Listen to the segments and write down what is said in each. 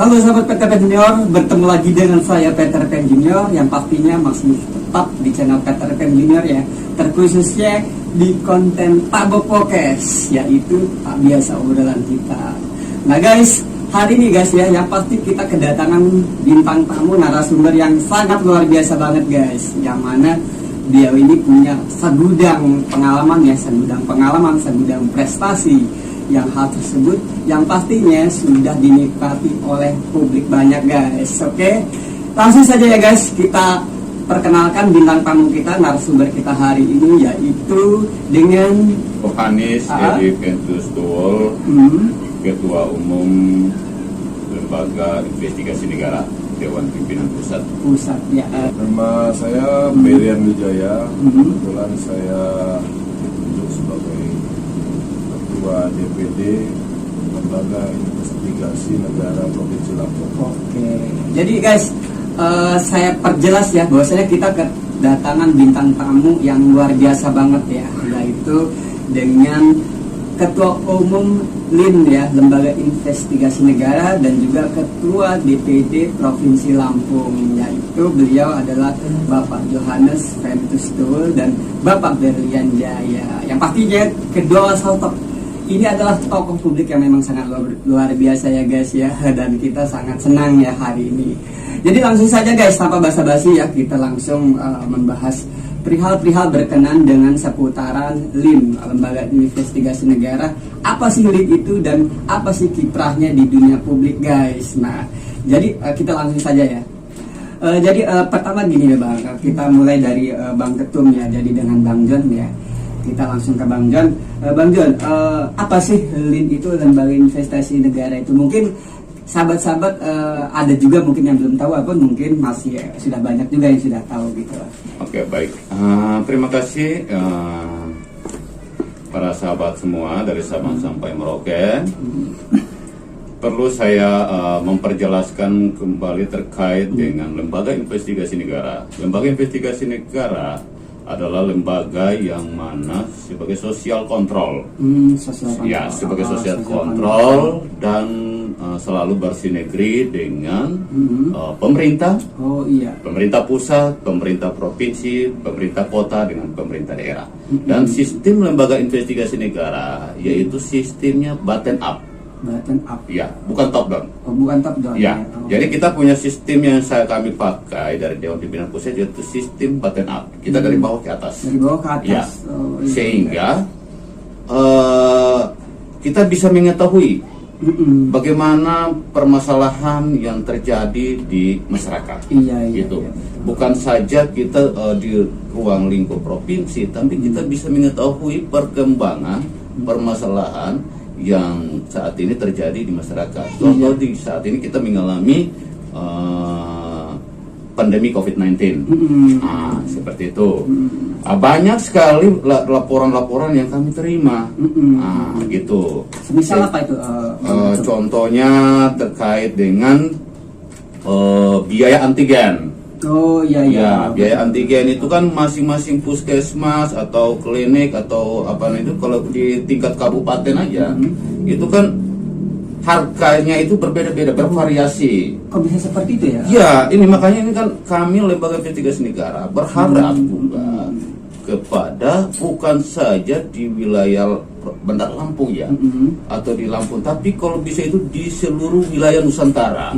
Halo sahabat Peter Pan Junior, bertemu lagi dengan saya Peter Pan Junior yang pastinya masih tetap di channel Peter Pan Junior ya, terkhususnya di konten Tabo Podcast, yaitu tak biasa obrolan kita. Nah guys, hari ini guys ya, yang pasti kita kedatangan bintang tamu narasumber yang sangat luar biasa banget guys, yang mana dia ini punya segudang pengalaman ya, segudang prestasi, yang hal tersebut yang pastinya sudah dinikmati oleh publik banyak guys. Oke, langsung saja ya guys, kita perkenalkan bintang tamu kita, narasumber kita hari ini, yaitu dengan Yohanes Edi Pentus Tuwol, Ketua Umum Lembaga Investigasi Negara Dewan Pimpinan Pusat. Ya. Nama saya Berian Wijaya. Kebetulan saya ditunjuk sebagai Ketua DPD Lembaga Investigasi Negara Provinsi Lampung. Oke, jadi guys, saya perjelas ya, bahwasanya kita kedatangan bintang tamu yang luar biasa banget ya, yaitu dengan Ketua Umum LIN ya, Lembaga Investigasi Negara, dan juga Ketua DPD Provinsi Lampung, yaitu beliau adalah Bapak Yohanes Pentus Tuwol dan Bapak Berian Jaya. Yang pastinya kedua sosok ini adalah tokoh publik yang memang sangat luar biasa ya guys ya, dan kita sangat senang ya hari ini. Jadi langsung saja guys, tanpa basa-basi ya, kita langsung membahas perihal-perihal berkenan dengan seputaran LIN, Lembaga Investigasi Negara. Apa sih LIN itu dan apa sih kiprahnya di dunia publik guys? Nah, jadi kita langsung saja ya. Jadi pertama gini ya Bang, kita mulai dari Bang Ketum ya, jadi dengan Bang John ya. Kita langsung ke Bang John. Bang John, apa sih LIN itu, Lembaga Investasi Negara itu? Mungkin sahabat-sahabat ada juga mungkin yang belum tahu, ataupun mungkin masih sudah banyak juga yang sudah tahu gitu. Oke, baik. Terima kasih para sahabat semua dari Sabang sampai Merauke. Perlu saya memperjelaskan kembali terkait dengan Lembaga Investigasi Negara. Lembaga Investigasi Negara adalah lembaga yang mana sebagai sosial kontrol, sebagai sosial kontrol dan selalu bersinergi dengan pemerintah, pemerintah pusat, pemerintah provinsi, pemerintah kota dengan pemerintah daerah. Dan sistem lembaga investigasi negara yaitu sistemnya bottom up. Ya, bukan top down. Bukan top down. Ya, jadi kita punya sistem yang kami pakai dari Dewan Pimpinan Pusat, yaitu sistem bottom up. Kita dari bawah ke atas. Dari bawah ke atas. Ya, sehingga kita bisa mengetahui bagaimana permasalahan yang terjadi di masyarakat. Gitu. Bukan saja kita di ruang lingkup provinsi, tapi kita bisa mengetahui perkembangan permasalahan yang saat ini terjadi di masyarakat. Contoh di saat ini kita mengalami pandemi COVID-19. Seperti itu. Banyak sekali laporan-laporan yang kami terima. Gitu. Misal apa itu? Contohnya terkait dengan biaya antigen. Biaya antigen itu kan masing-masing puskesmas atau klinik atau apa itu, kalau di tingkat kabupaten aja itu kan harganya itu berbeda-beda, bervariasi. Kok bisa seperti itu ya? Ya, ini makanya ini kan kami Lembaga Investigasi Negara berharap juga kepada bukan saja di wilayah Bandar Lampung ya, atau di Lampung, tapi kalau bisa itu di seluruh wilayah Nusantara.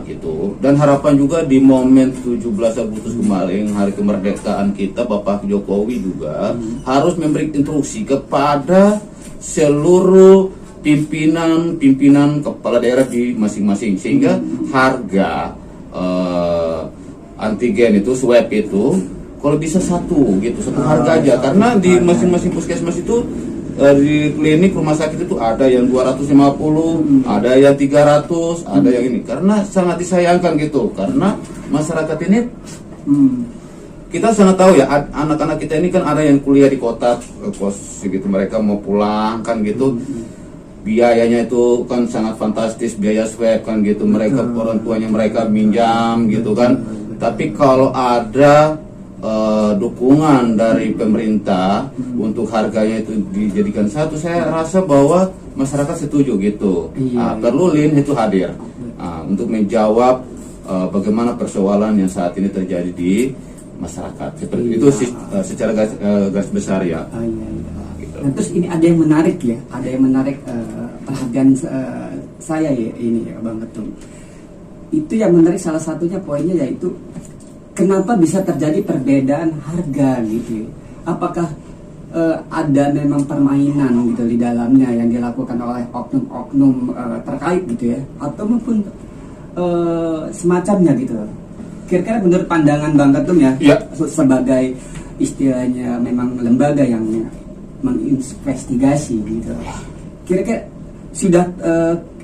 Gitu. Dan harapan juga di momen 17 Agustus kemarin, hari kemerdekaan kita, Bapak Jokowi juga harus memberi instruksi kepada seluruh pimpinan kepala daerah di masing-masing, sehingga harga antigen itu, swab itu, kalau bisa satu harga aja, karena di masing-masing puskesmas itu di klinik rumah sakit itu ada yang 250, ada yang 300, ada yang ini, karena sangat disayangkan gitu, karena masyarakat ini kita sangat tahu ya, anak-anak kita ini kan ada yang kuliah di kota, kos gitu, mereka mau pulang kan gitu, biayanya itu kan sangat fantastis, biaya swab kan gitu, mereka orang tuanya mereka minjam gitu kan, tapi kalau ada dukungan dari pemerintah untuk harganya itu dijadikan satu, saya rasa bahwa masyarakat setuju gitu. Perlu LIN itu hadir. untuk menjawab bagaimana persoalan yang saat ini terjadi di masyarakat. Seperti itu secara garis besar ya. Gitu. Nah, terus ini ada yang menarik ya, ada yang menarik perhatian saya ya ini ya Bang Ketum. Itu yang menarik salah satunya poinnya yaitu kenapa bisa terjadi perbedaan harga gitu. Apakah ada memang permainan gitu di dalamnya yang dilakukan oleh oknum-oknum terkait gitu ya, atau maupun semacamnya gitu. Kira-kira menurut pandangan Bang Ketum ya, sebagai istilahnya memang lembaga yang menginvestigasi gitu, kira-kira sudah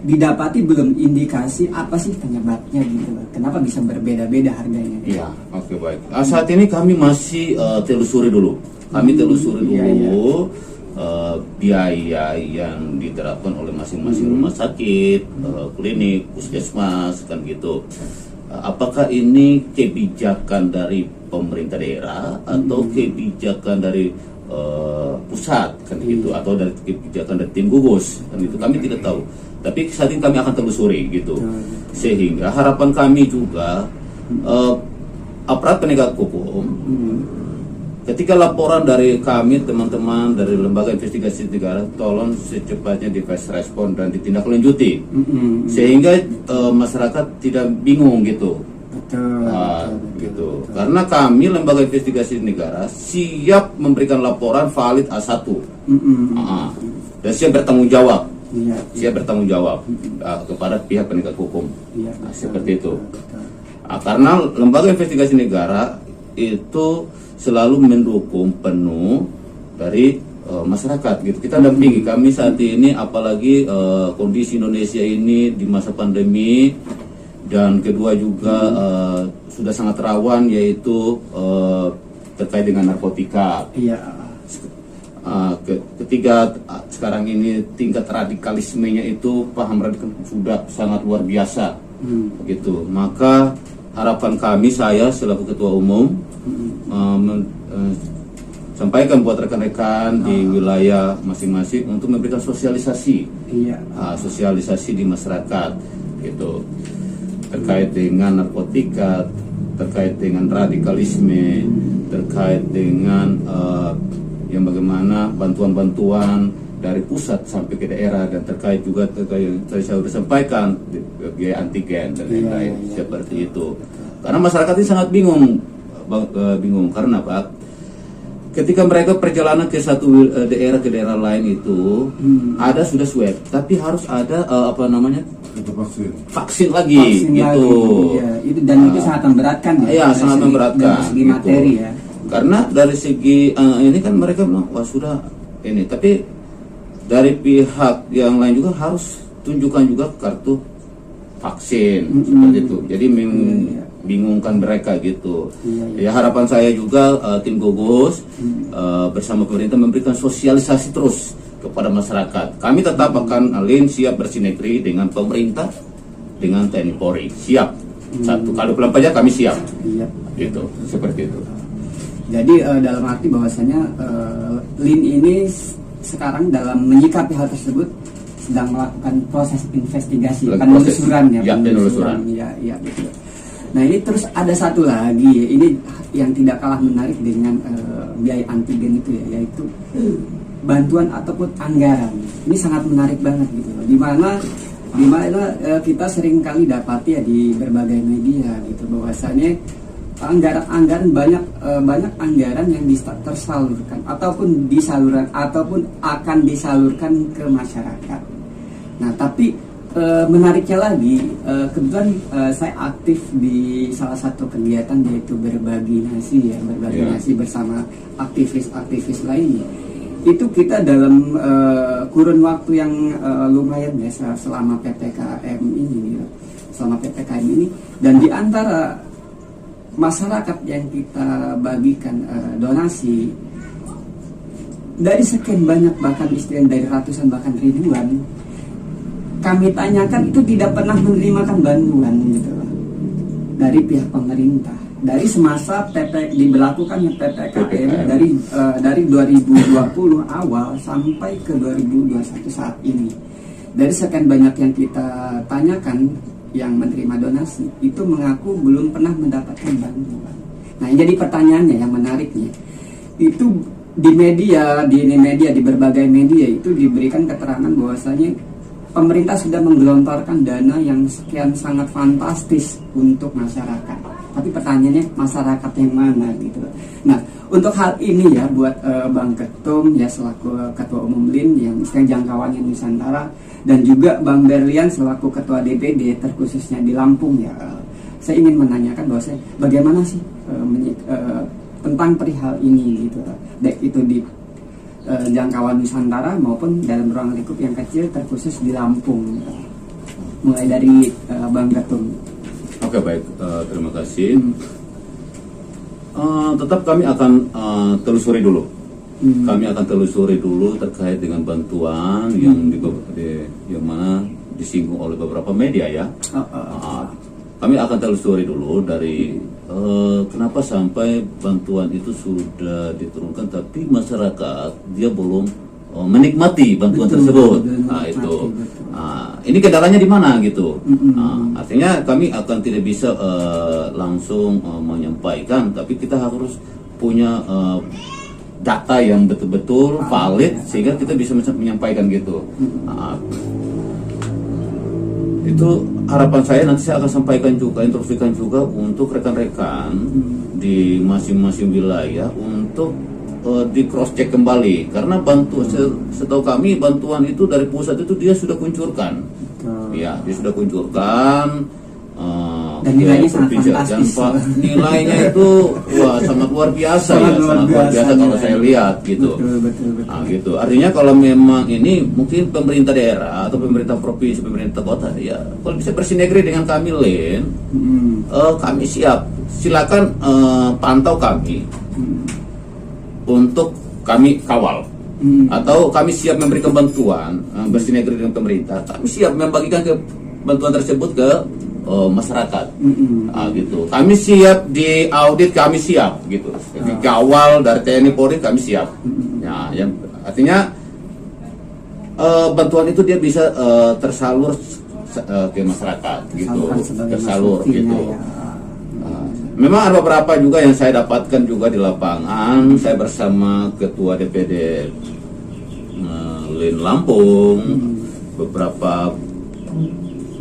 didapati belum indikasi apa sih penyebabnya gitu, kenapa bisa berbeda-beda harganya? Iya, oke baik. Saat ini kami masih telusuri dulu. Kami telusuri dulu biaya yang diterapkan oleh masing-masing rumah sakit, klinik, puskesmas kan gitu. Apakah ini kebijakan dari pemerintah daerah atau kebijakan dari pusat kan gitu, atau dari kebijakan dari tim gugus kan gitu, kami tidak tahu. Tapi saat ini kami akan telusuri gitu. Sehingga harapan kami juga aparat penegak hukum ketika laporan dari kami teman-teman dari lembaga investigasi negara, tolong secepatnya di fast respon dan ditindaklanjuti sehingga masyarakat tidak bingung gitu. Betul. Karena kami lembaga investigasi negara siap memberikan laporan valid A1 dan siap bertanggung jawab. Siap bertanggung jawab kepada pihak penegak hukum. Seperti itu. Karena lembaga investigasi negara itu selalu mendukung penuh dari masyarakat gitu. Kita dampingi, kami saat ini apalagi kondisi Indonesia ini di masa pandemi, dan kedua juga sudah sangat rawan yaitu terkait dengan narkotika. Ketiga, sekarang ini tingkat radikalismenya itu paham radikal sudah sangat luar biasa gitu. Maka harapan kami, saya selaku ketua umum sampaikan buat rekan-rekan di wilayah masing-masing untuk memberikan sosialisasi, sosialisasi di masyarakat gitu, terkait dengan narkotika, terkait dengan radikalisme, terkait dengan yang bagaimana bantuan-bantuan dari pusat sampai ke daerah, dan terkait juga yang tadi saya sudah sampaikan biaya antigen dan lain-lain seperti itu. Karena masyarakat ini sangat bingung karena Pak, ketika mereka perjalanan ke satu daerah ke daerah lain itu ada sudah swab, tapi harus ada vaksin lagi gitu. Itu dan itu sangat memberatkan ya. Iya, sangat memberatkan dari segi materi gitu. Ya. Karena dari segi ini kan mereka bilang wah sudah ini, tapi dari pihak yang lain juga harus tunjukkan juga kartu vaksin seperti itu. Jadi bingungkan mereka gitu. Ya harapan saya juga tim gugus bersama pemerintah memberikan sosialisasi terus kepada masyarakat. Kami tetap akan siap bersinergi dengan pemerintah, dengan TNI Polri, siap. Satu kalau belum pajak kami siap. Gitu, seperti itu. Jadi dalam arti bahwasanya LIN ini sekarang dalam menyikapi hal tersebut sedang melakukan proses investigasi, penelusuran ya, penelusuran. Ya, betul. Nah ini terus ada satu lagi, ini yang tidak kalah menarik dengan biaya antigen itu ya, yaitu bantuan ataupun anggaran. Ini sangat menarik banget gitu loh. Dimana kita sering kali dapati ya di berbagai media gitu, bahwasanya anggaran banyak anggaran yang tersalurkan ataupun disalurkan ataupun akan disalurkan ke masyarakat. Nah tapi menariknya lagi, kebetulan saya aktif di salah satu kegiatan yaitu berbagi nasi ya, nasi bersama aktivis lainnya. Itu kita dalam kurun waktu yang lumayan ya selama PPKM ini, dan di antara masyarakat yang kita bagikan donasi dari sekian banyak, bahkan istilahnya dari ratusan bahkan ribuan, kami tanyakan itu tidak pernah menerimakan bantuan gitu dari pihak pemerintah dari semasa diberlakukannya PPKM dari 2020 awal sampai ke 2021 saat ini. Dari sekian banyak yang kita tanyakan, yang menerima donasi itu mengaku belum pernah mendapatkan bantuan. Nah, yang jadi pertanyaannya yang menariknya itu di media, di berbagai media itu diberikan keterangan bahwasanya pemerintah sudah menggelontorkan dana yang sekian sangat fantastis untuk masyarakat. Tapi pertanyaannya masyarakat yang mana gitu. Nah, untuk hal ini ya buat Bang Ketum ya selaku Ketua Umum LIN yang istilahnya jangkauannya Nusantara dan juga Bang Berlian selaku Ketua DPD terkhususnya di Lampung ya. Saya ingin menanyakan bahwasanya bagaimana sih tentang perihal ini gitu. Baik itu di jangkauan Nusantara maupun dalam ruang lingkup yang kecil terkhusus di Lampung. Mulai dari Bang Ketum. Oke, baik, terima kasih. Tetap kami akan telusuri dulu. Kami akan telusuri dulu terkait dengan bantuan yang yang mana disinggung oleh beberapa media ya. Kami akan telusuri dulu dari kenapa sampai bantuan itu sudah diturunkan tapi masyarakat dia belum menikmati bantuan tersebut. Nah, itu. Ini kendalanya di mana gitu. Artinya kami akan tidak bisa langsung menyampaikan, tapi kita harus punya data yang betul-betul valid sehingga kita bisa menyampaikan gitu. Itu harapan saya, nanti saya akan sampaikan juga, instruksikan juga untuk rekan-rekan di masing-masing wilayah untuk di cross check kembali, karena bantuan setahu kami bantuan itu dari pusat itu dia sudah kuncurkan, ya dia sudah kuncurkan dan nilainya sangat fantastis. Nilainya itu wah sangat luar biasa ya, sangat luar biasa kalau saya lihat gitu. Betul. Nah, gitu. Artinya kalau memang ini mungkin pemerintah daerah atau pemerintah provinsi, pemerintah kota ya, kalau bisa bersinergi dengan kami LIN, kami siap. Silakan pantau kami. Untuk kami kawal atau kami siap memberikan bantuan bersinergi dengan pemerintah, kami siap membagikan bantuan tersebut ke masyarakat. Gitu. Kami siap di audit, kami siap gitu. Dikawal dari TNI Polri kami siap. Ya, yang artinya bantuan itu dia bisa tersalur ke masyarakat gitu, tersalur gitu. Memang ada beberapa juga yang saya dapatkan juga di lapangan. Saya bersama Ketua DPD LIN Lampung beberapa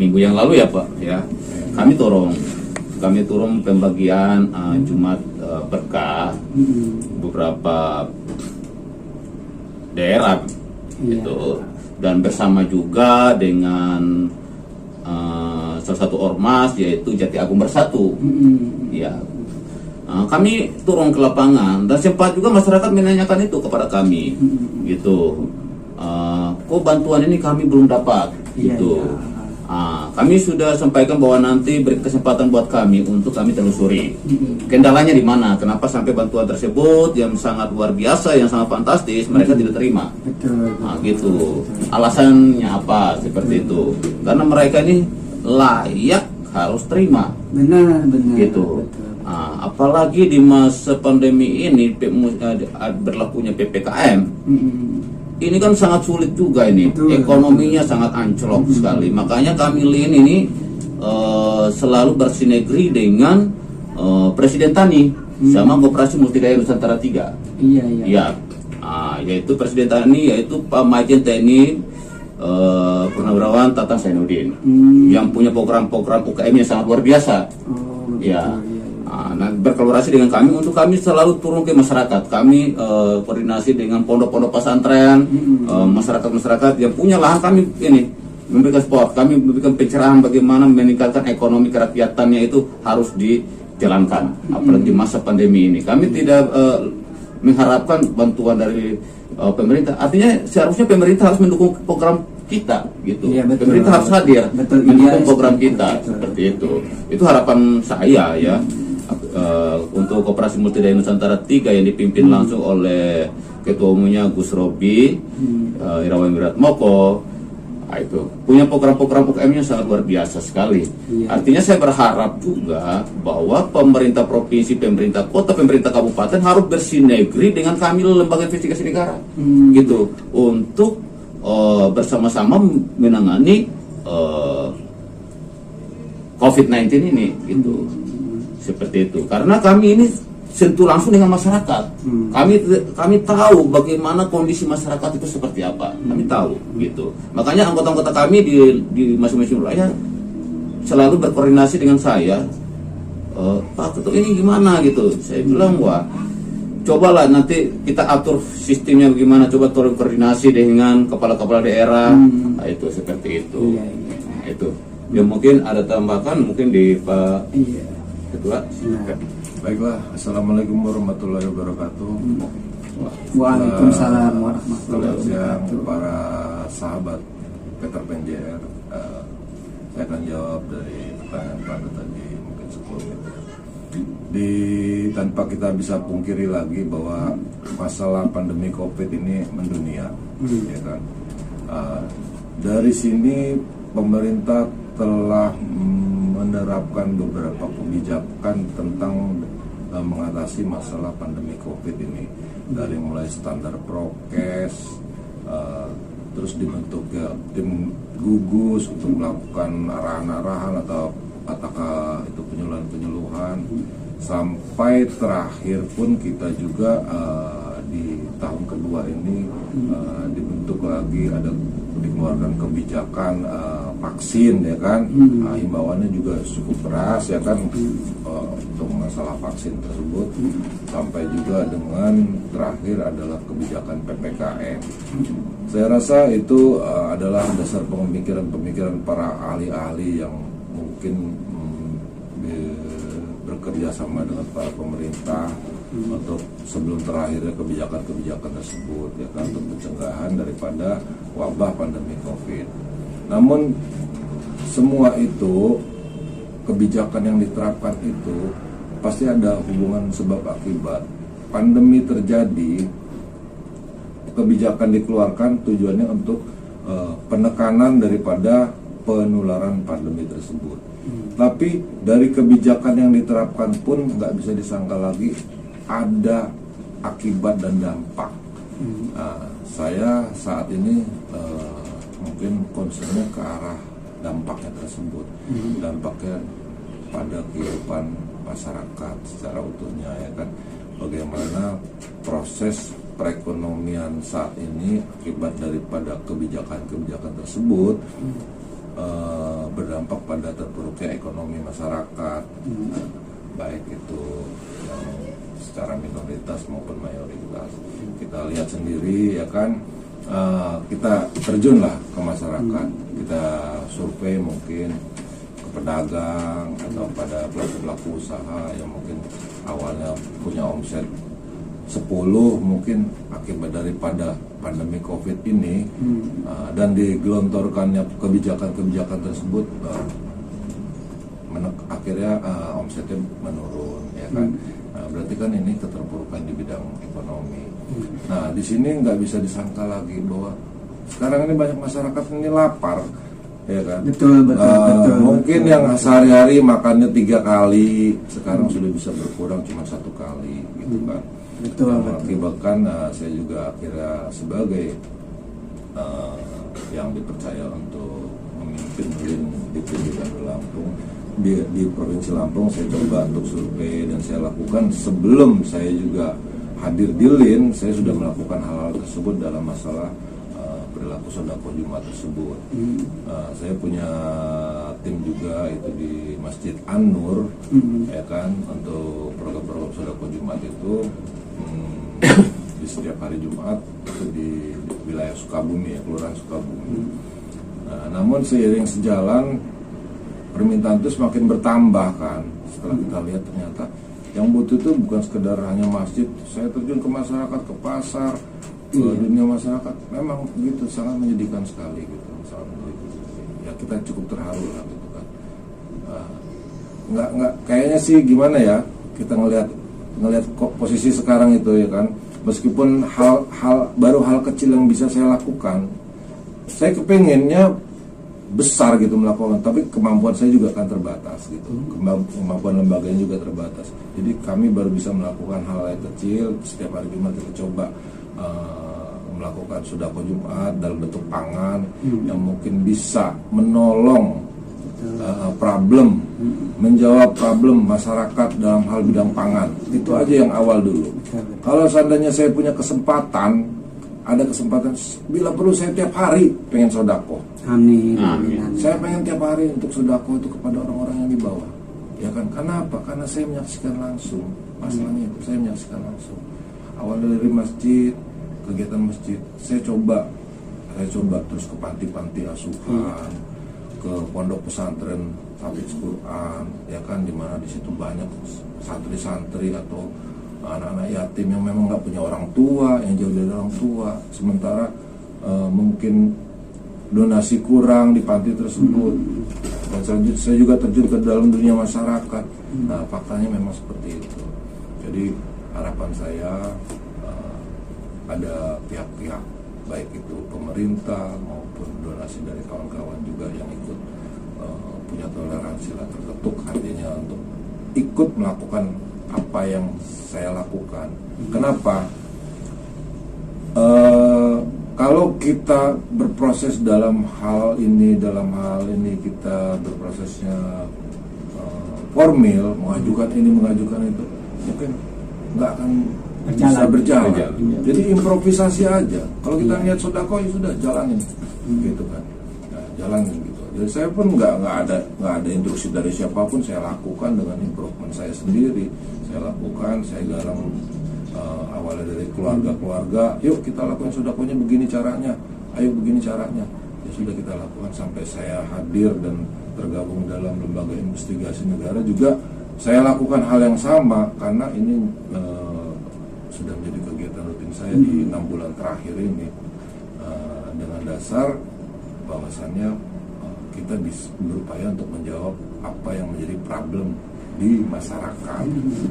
minggu yang lalu ya Pak ya. Kami turun pembagian Jumat berkah beberapa daerah gitu, dan bersama juga dengan salah satu ormas yaitu Jati Agung Bersatu. Ya, kami turun ke lapangan dan sempat juga masyarakat menanyakan itu kepada kami, gitu. Kok bantuan ini kami belum dapat, gitu. Kami sudah sampaikan bahwa nanti beri kesempatan buat kami untuk kami telusuri kendalanya di mana, kenapa sampai bantuan tersebut yang sangat luar biasa, yang sangat fantastis mereka tidak terima. Gitu. Alasannya apa seperti itu? Karena mereka ini layak harus terima. Benar. Gitu. Apalagi di masa pandemi ini berlakunya PPKM. Ini kan sangat sulit juga ini. Ekonominya sangat anjlok sekali. Makanya kami LIN ini selalu bersinergi dengan Presiden Tani sama Koperasi Multidaya Nusantara 3. Iya. Yaitu Presiden Tani yaitu Pak Majen TNI Purnawirawan Tatang Zainuddin yang punya program-program UKM yang sangat luar biasa. Nah, berkolaborasi dengan kami untuk kami selalu turun ke masyarakat. Kami koordinasi dengan pondok-pondok pesantren, masyarakat-masyarakat yang punya lahan, kami ini memberikan support, kami memberikan pencerahan bagaimana meningkatkan ekonomi kerakyatannya itu harus dijalankan. Apalagi di masa pandemi ini, kami tidak mengharapkan bantuan dari pemerintah. Artinya seharusnya pemerintah harus mendukung program kita gitu. Pemerintah harus hadir mendukung program kita seperti itu. Itu harapan saya ya. Untuk Koperasi Multidaya Nusantara 3 yang dipimpin langsung oleh Ketua Umumnya Gus Robi Irawan Wiratmoko. Itu punya program-program UKM-nya sangat luar biasa sekali. Artinya saya berharap juga bahwa pemerintah provinsi, pemerintah kota, pemerintah kabupaten harus bersinergi dengan kami lembaga investigasi negara, gitu, untuk bersama-sama menangani COVID-19 ini gitu. Seperti itu. Karena kami ini sentuh langsung dengan masyarakat. Kami tahu bagaimana kondisi masyarakat itu seperti apa. Kami tahu gitu. Makanya anggota-anggota kami di masing-masing wilayah selalu berkoordinasi dengan saya. Pak Ketua ini gimana gitu. Saya bilang, wah, cobalah nanti kita atur sistemnya bagaimana, coba koordinasi dengan kepala-kepala daerah. Nah, itu seperti itu. Iya, iya. Nah, itu. Ya mungkin ada tambahan mungkin di Pak Iya. Ketua. Baiklah, assalamualaikum warahmatullahi wabarakatuh. Waalaikumsalam warahmatullahi Selamat siang wabarakatuh. para sahabat Peter PNJR. Saya akan jawab dari pertanyaan Pada tadi mungkin 10 menit. Tanpa kita bisa pungkiri lagi bahwa masalah pandemi COVID ini mendunia, ya kan. Dari sini pemerintah telah menerapkan beberapa kebijakan tentang mengatasi masalah pandemi COVID ini, dari mulai standar prokes, terus dibentuknya tim gugus untuk melakukan arahan-arahan atau apakah itu penyuluhan-penyuluhan, sampai terakhir pun kita juga di tahun kedua ini dibentuk lagi, ada dikeluarkan kebijakan vaksin, ya kan. Himbauannya juga cukup keras, ya kan, untuk masalah vaksin tersebut, sampai juga dengan terakhir adalah kebijakan PPKM. Saya rasa itu adalah dasar pemikiran-pemikiran para ahli-ahli yang mungkin bekerja sama dengan para pemerintah untuk sebelum terakhirnya kebijakan-kebijakan tersebut, ya kan, untuk pencegahan daripada wabah pandemi COVID. Namun semua itu, kebijakan yang diterapkan itu pasti ada hubungan sebab akibat. Pandemi terjadi, kebijakan dikeluarkan tujuannya untuk penekanan daripada penularan pandemi tersebut. Tapi dari kebijakan yang diterapkan pun nggak bisa disangka lagi ada akibat dan dampak. Saya saat ini mungkin concernnya ke arah dampaknya tersebut, dampaknya pada kehidupan masyarakat secara utuhnya, ya kan. Bagaimana proses perekonomian saat ini akibat daripada kebijakan-kebijakan tersebut berdampak pada terpuruknya ekonomi masyarakat, baik itu yang secara minoritas maupun mayoritas. Kita lihat sendiri, ya kan, kita terjunlah ke masyarakat, kita survei mungkin ke pedagang atau pada pelaku-pelaku usaha yang mungkin awalnya punya omset 10, mungkin akibat daripada pandemi COVID ini dan digelontorkannya kebijakan-kebijakan tersebut, akhirnya omsetnya menurun, ya kan. Berarti kan ini keterpurukan di bidang ekonomi. Nah, di sini nggak bisa disangka lagi bahwa sekarang ini banyak masyarakat ini lapar, ya kan. Betul. Mungkin yang sehari-hari makannya 3 kali, sekarang sudah bisa berkurang cuma 1 kali, gitu kan. Betul. Mengakibatkan saya juga akhirnya sebagai yang dipercaya untuk memimpin di Lampung, di Provinsi Lampung, saya coba untuk survei dan saya lakukan sebelum saya juga hadir di LIN, saya sudah melakukan hal-hal tersebut dalam masalah perilaku sodako Jumat tersebut. Saya punya tim juga itu di Masjid An-Nur, ya kan, untuk program-program sodako Jumat itu di setiap hari Jumat itu di wilayah Sukabumi, ya, Kelurahan Sukabumi. Namun seiring sejalan permintaan itu semakin bertambah kan. Setelah kita lihat ternyata yang butuh itu bukan sekedar hanya masjid. Saya terjun ke masyarakat, ke pasar, ke dunia masyarakat. Memang begitu, sangat menyedihkan sekali gitu, sangat menyedihkan. Ya kita cukup terharu lah gitu kan. Nggak kayaknya sih gimana ya, kita ngelihat posisi sekarang itu, ya kan. Meskipun baru hal kecil yang bisa saya lakukan, saya kepengennya besar gitu melakukan, tapi kemampuan saya juga akan terbatas gitu, kemampuan lembaganya juga terbatas. Jadi kami baru bisa melakukan hal yang kecil. Setiap hari Jumat kita coba melakukan sodako Jumat dalam bentuk pangan yang mungkin bisa menolong problem, menjawab problem masyarakat dalam hal bidang pangan. Itu aja yang awal dulu. Kalau seandainya saya punya kesempatan, ada kesempatan, bila perlu saya tiap hari pengen sodako. Amin. Saya pengen tiap hari untuk sodako itu kepada orang-orang yang di bawah. Ya kan? Kenapa? Karena saya menyaksikan langsung. Masalahnya itu saya menyaksikan langsung. Awal dari masjid, kegiatan masjid, saya coba terus ke panti-panti asuhan, ke pondok pesantren Hafiz Quran, ya kan, dimana di situ banyak santri-santri atau anak-anak yatim yang memang nggak punya orang tua, yang jauh dari orang tua, sementara mungkin donasi kurang di panti tersebut. Dan saya juga terjun ke dalam dunia masyarakat. Nah, faktanya memang seperti itu. Jadi harapan saya ada pihak-pihak, baik itu pemerintah maupun donasi dari kawan-kawan juga yang ikut punya toleransi lah, terketuk hatinya untuk ikut melakukan apa yang saya lakukan. Kenapa? Kalau kita berproses dalam hal ini kita berprosesnya formil, mengajukan ini mengajukan itu, mungkin nggak akan bisa berjalan. Jadi improvisasi aja. Kalau kita lihat sodako, ya sudah jalanin, gitu kan. Nah, jalanin gitu. Jadi saya pun nggak ada instruksi dari siapapun, saya lakukan dengan improvement saya sendiri. Saya lakukan, saya galang awalnya dari keluarga. Yuk kita lakukan sodakonya begini caranya. Ayo begini caranya. Ya sudah kita lakukan sampai saya hadir dan tergabung dalam lembaga investigasi negara juga. Saya lakukan hal yang sama karena ini sudah menjadi kegiatan rutin saya di 6 bulan terakhir ini, dengan dasar bahwasannya kita bisa berupaya untuk menjawab apa yang menjadi problem di masyarakat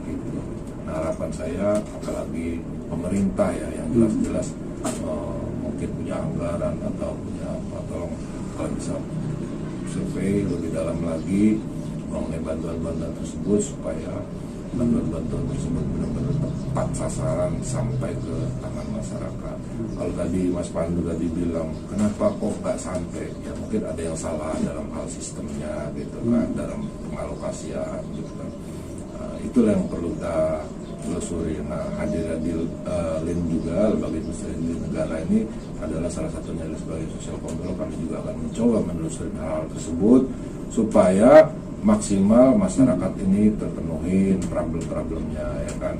gitu. Nah, harapan saya apalagi pemerintah ya yang jelas-jelas mungkin punya anggaran atau punya apa, tolong kalau bisa survei lebih dalam lagi mengenai bantuan-bantuan tersebut supaya bantuan-bantuan tersebut benar-benar tepat sasaran sampai ke tangan masyarakat. Kalau tadi Mas Pandu tadi bilang kenapa kok nggak sampai, ya mungkin ada yang salah dalam hal sistemnya gitu kan, dalam pengalokasian gitu kan. Itulah yang perlu kita telusuri. Nah, hadir LIN juga, lembaga investigasi negara ini adalah salah satunya sebagai social control. Kami juga akan mencoba menelusuri hal tersebut supaya maksimal masyarakat ini terpenuhi problem-problemnya, ya kan.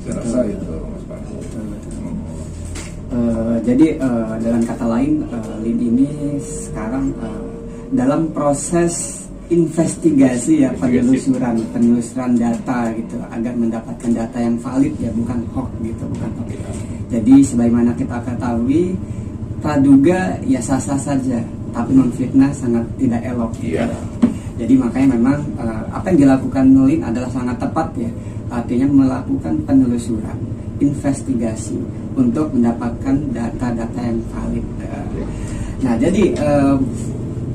Saya rasa itu Mas Pandu. Jadi dalam kata lain, LIN ini sekarang dalam proses investigasi ya, penelusuran data gitu agar mendapatkan data yang valid ya, bukan hoax gitu, bukan hoax. Jadi sebagaimana kita ketahui, praduga ya sah-sah saja, tapi memfitnah sangat tidak elok. Iya. Jadi makanya memang apa yang dilakukan LIN adalah sangat tepat ya, artinya melakukan penelusuran, investigasi untuk mendapatkan data-data yang valid. Nah, jadi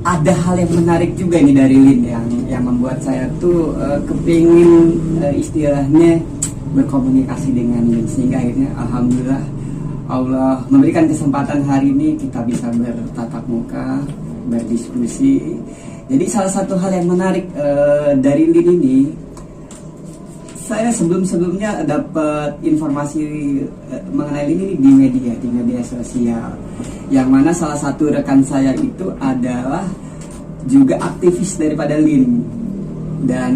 ada hal yang menarik juga ini dari LIN yang membuat saya tuh kepingin istilahnya berkomunikasi dengan LIN, sehingga akhirnya alhamdulillah Allah memberikan kesempatan hari ini kita bisa bertatap muka, berdiskusi. Jadi salah satu hal yang menarik dari LIN ini, saya sebelumnya dapat informasi mengenai LIN ini di media sosial, yang mana salah satu rekan saya itu adalah juga aktivis daripada LIN, dan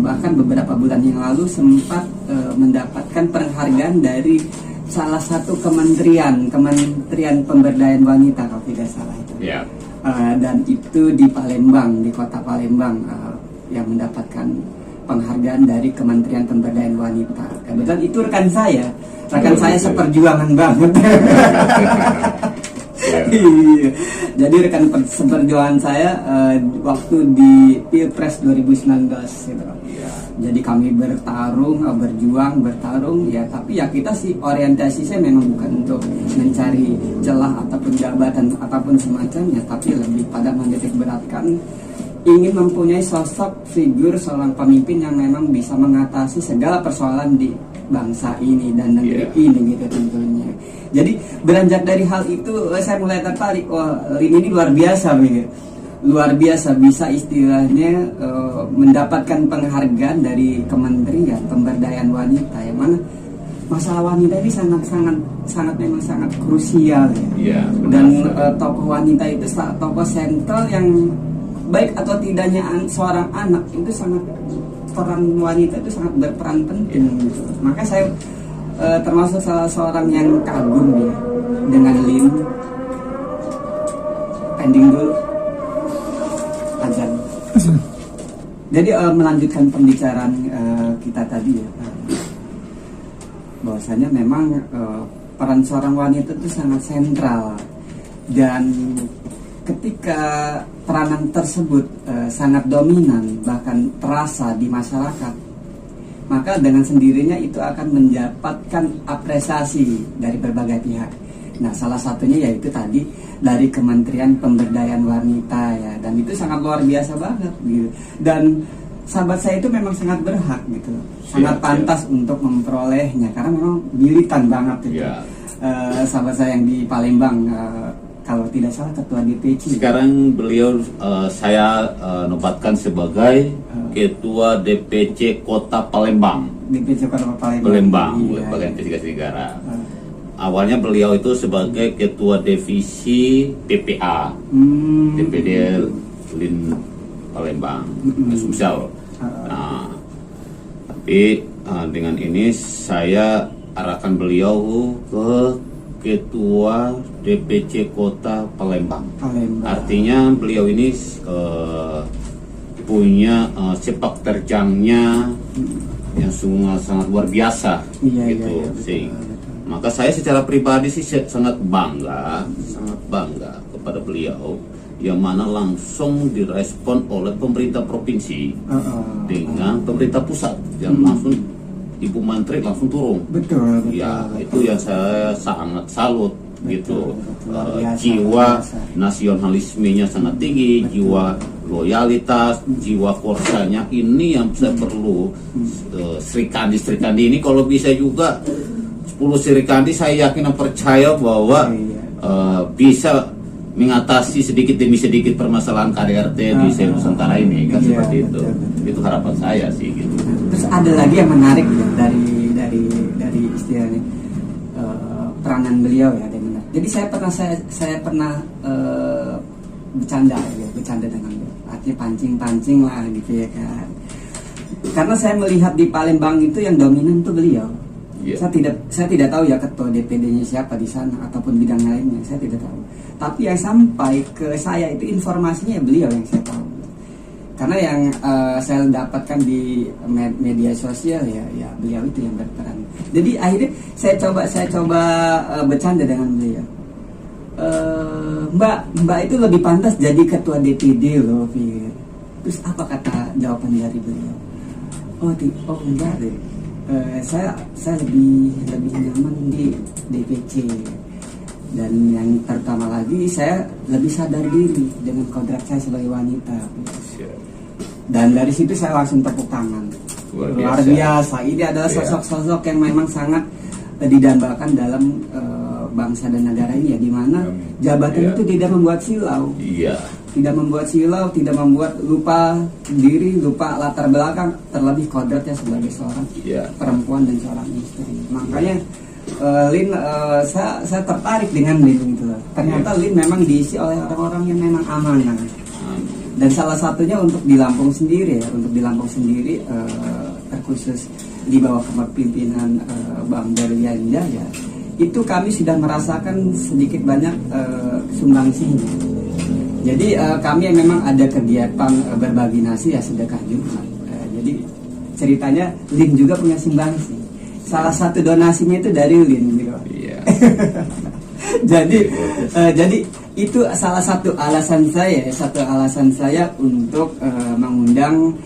bahkan beberapa bulan yang lalu sempat mendapatkan penghargaan dari salah satu kementerian pemberdayaan wanita kalau tidak salah itu. Yeah. Dan itu di Palembang, di kota Palembang, yang mendapatkan penghargaan dari Kementerian Pemberdayaan Wanita. Kebetulan itu rekan saya seperjuangan banget. Iya. Jadi rekan seperjuangan saya waktu di Pilpres 2019 gitu. Jadi kami berjuang, ya, tapi ya kita sih orientasi saya memang bukan untuk mencari celah ataupun jabatan ataupun semacamnya, tapi lebih pada menitik beratkan ingin mempunyai sosok figur seorang pemimpin yang memang bisa mengatasi segala persoalan di bangsa ini dan negeri ini gitu tentunya. Jadi beranjak dari hal itu saya mulai tertarik, LIN ini luar biasa begitu. luar biasa, bisa istilahnya mendapatkan penghargaan dari Kementerian Pemberdayaan Wanita, yang mana masalah wanita ini sangat memang sangat krusial ya. Iya, Dan benar. tokoh wanita itu tokoh sentral yang baik atau tidaknya seorang anak itu peran wanita itu sangat berperan penting gitu. Maka saya termasuk salah seorang yang kagum ya dengan Lin. Pending dulu azan. Jadi melanjutkan pembicaraan kita tadi ya, bahwasanya memang peran seorang wanita itu sangat sentral, dan ketika peranan tersebut sangat dominan bahkan terasa di masyarakat, maka dengan sendirinya itu akan mendapatkan apresiasi dari berbagai pihak. Nah, salah satunya yaitu tadi dari Kementerian Pemberdayaan Wanita ya, dan itu sangat luar biasa banget gitu. Dan sahabat saya itu memang sangat berhak gitu, sangat pantas untuk memperolehnya karena memang militan banget gitu. Sahabat saya yang di Palembang, kalau tidak salah ketua DPC. Sekarang beliau saya nobatkan sebagai ketua DPC Kota Palembang. DPC Kota Palembang, iya, bagian investigasi negara. Awalnya beliau itu sebagai ketua divisi PPA, DPD Lin Palembang, Sumsel. Nah, tapi dengan ini saya arahkan beliau ke ketua DPC Kota Palembang. Artinya beliau ini punya sepak terjangnya yang sangat luar biasa, gitu. Maka saya secara pribadi sih sangat bangga kepada beliau, yang mana langsung direspon oleh pemerintah provinsi dengan pemerintah pusat yang langsung Ibu Menteri langsung turun. Betul. Ya, itu yang saya sangat salut gitu. Jiwa nasionalismenya sangat tinggi, jiwa loyalitas, jiwa korsanya ini yang saya perlu. Serikandi ini kalau bisa juga 10 serikandi, saya yakin dan percaya bahwa bisa mengatasi sedikit demi sedikit permasalahan KDRT di seluruh Nusantara ini kan, seperti itu. Itu harapan saya sih gitu. Terus ada lagi yang menarik ya, dari istilahnya peranan beliau ya, benar. Jadi saya pernah bercanda dengan beliau, artinya pancing lah gitu ya kan. Karena saya melihat di Palembang itu yang dominan itu beliau. Saya tidak tahu ya ketua DPD-nya siapa di sana ataupun bidang lainnya, saya tidak tahu. Tapi yang sampai ke saya itu informasinya beliau yang saya tahu. Karena yang saya dapatkan di media sosial ya beliau itu yang berperan. Jadi akhirnya saya coba bercanda dengan beliau. Mbak itu lebih pantas jadi ketua DPD loh, Fir. Terus apa kata jawaban dari beliau? Oh enggak deh. Saya lebih nyaman di DPC, dan yang terutama lagi saya lebih sadar diri dengan kodrat saya sebagai wanita. Dan dari situ saya langsung tepuk tangan. Luar biasa. Ini adalah sosok-sosok yang memang sangat didambakan dalam bangsa dan negara ini ya, di mana jabatan itu tidak membuat silau. Tidak membuat silau, tidak membuat lupa diri, lupa latar belakang, terlebih kodratnya sebagai seorang perempuan dan seorang istri. Makanya Lin, saya tertarik dengan Lin gitu. Ternyata Lin memang diisi oleh orang-orang yang memang amanah. Dan salah satunya untuk di Lampung sendiri ya, terkhusus di bawah kepemimpinan Bang Darlianja ya, itu kami sudah merasakan sedikit banyak sumbangsihnya. Jadi kami memang ada kegiatan berbagi nasi ya, sedekah Jumat. Jadi ceritanya Lin juga punya sumbangsi. Salah satu donasinya itu dari Lin gitu. Jadi itu salah satu alasan saya untuk mengundang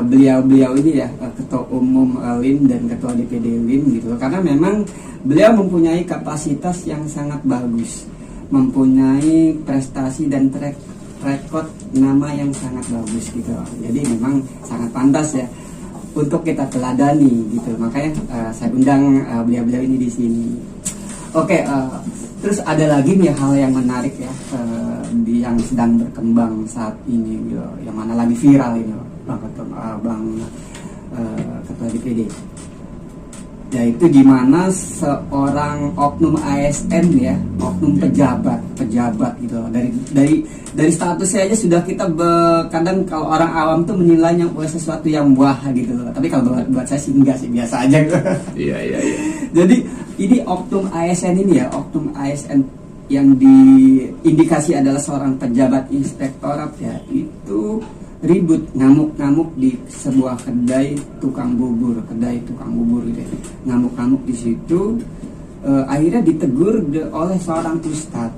beliau ini ya, ketua umum Lin dan ketua DPD Lin gitu. Karena memang beliau mempunyai kapasitas yang sangat bagus, mempunyai prestasi dan track record nama yang sangat bagus gitu. Jadi memang sangat pantas ya untuk kita teladani gitu. Makanya saya undang beliau-beliau ini di sini. Oke, terus ada lagi nih hal yang menarik ya, yang sedang berkembang saat ini gitu, yang mana lagi viral ini Bang Ketum, Bang Ketua DPD, yaitu gimana seorang oknum ASN ya, oknum pejabat gitu, dari statusnya aja sudah kita kadang kalau orang awam tuh menilainya sesuatu yang wah gitu, tapi kalau buat saya sih enggak sih, biasa aja gitu. Iya. Jadi ini oknum ASN ini ya, oknum ASN yang diindikasi adalah seorang pejabat inspektorat ya, itu ribut ngamuk-ngamuk di sebuah kedai tukang bubur gitu ya. Ngamuk-ngamuk di situ, akhirnya ditegur oleh seorang ustadz.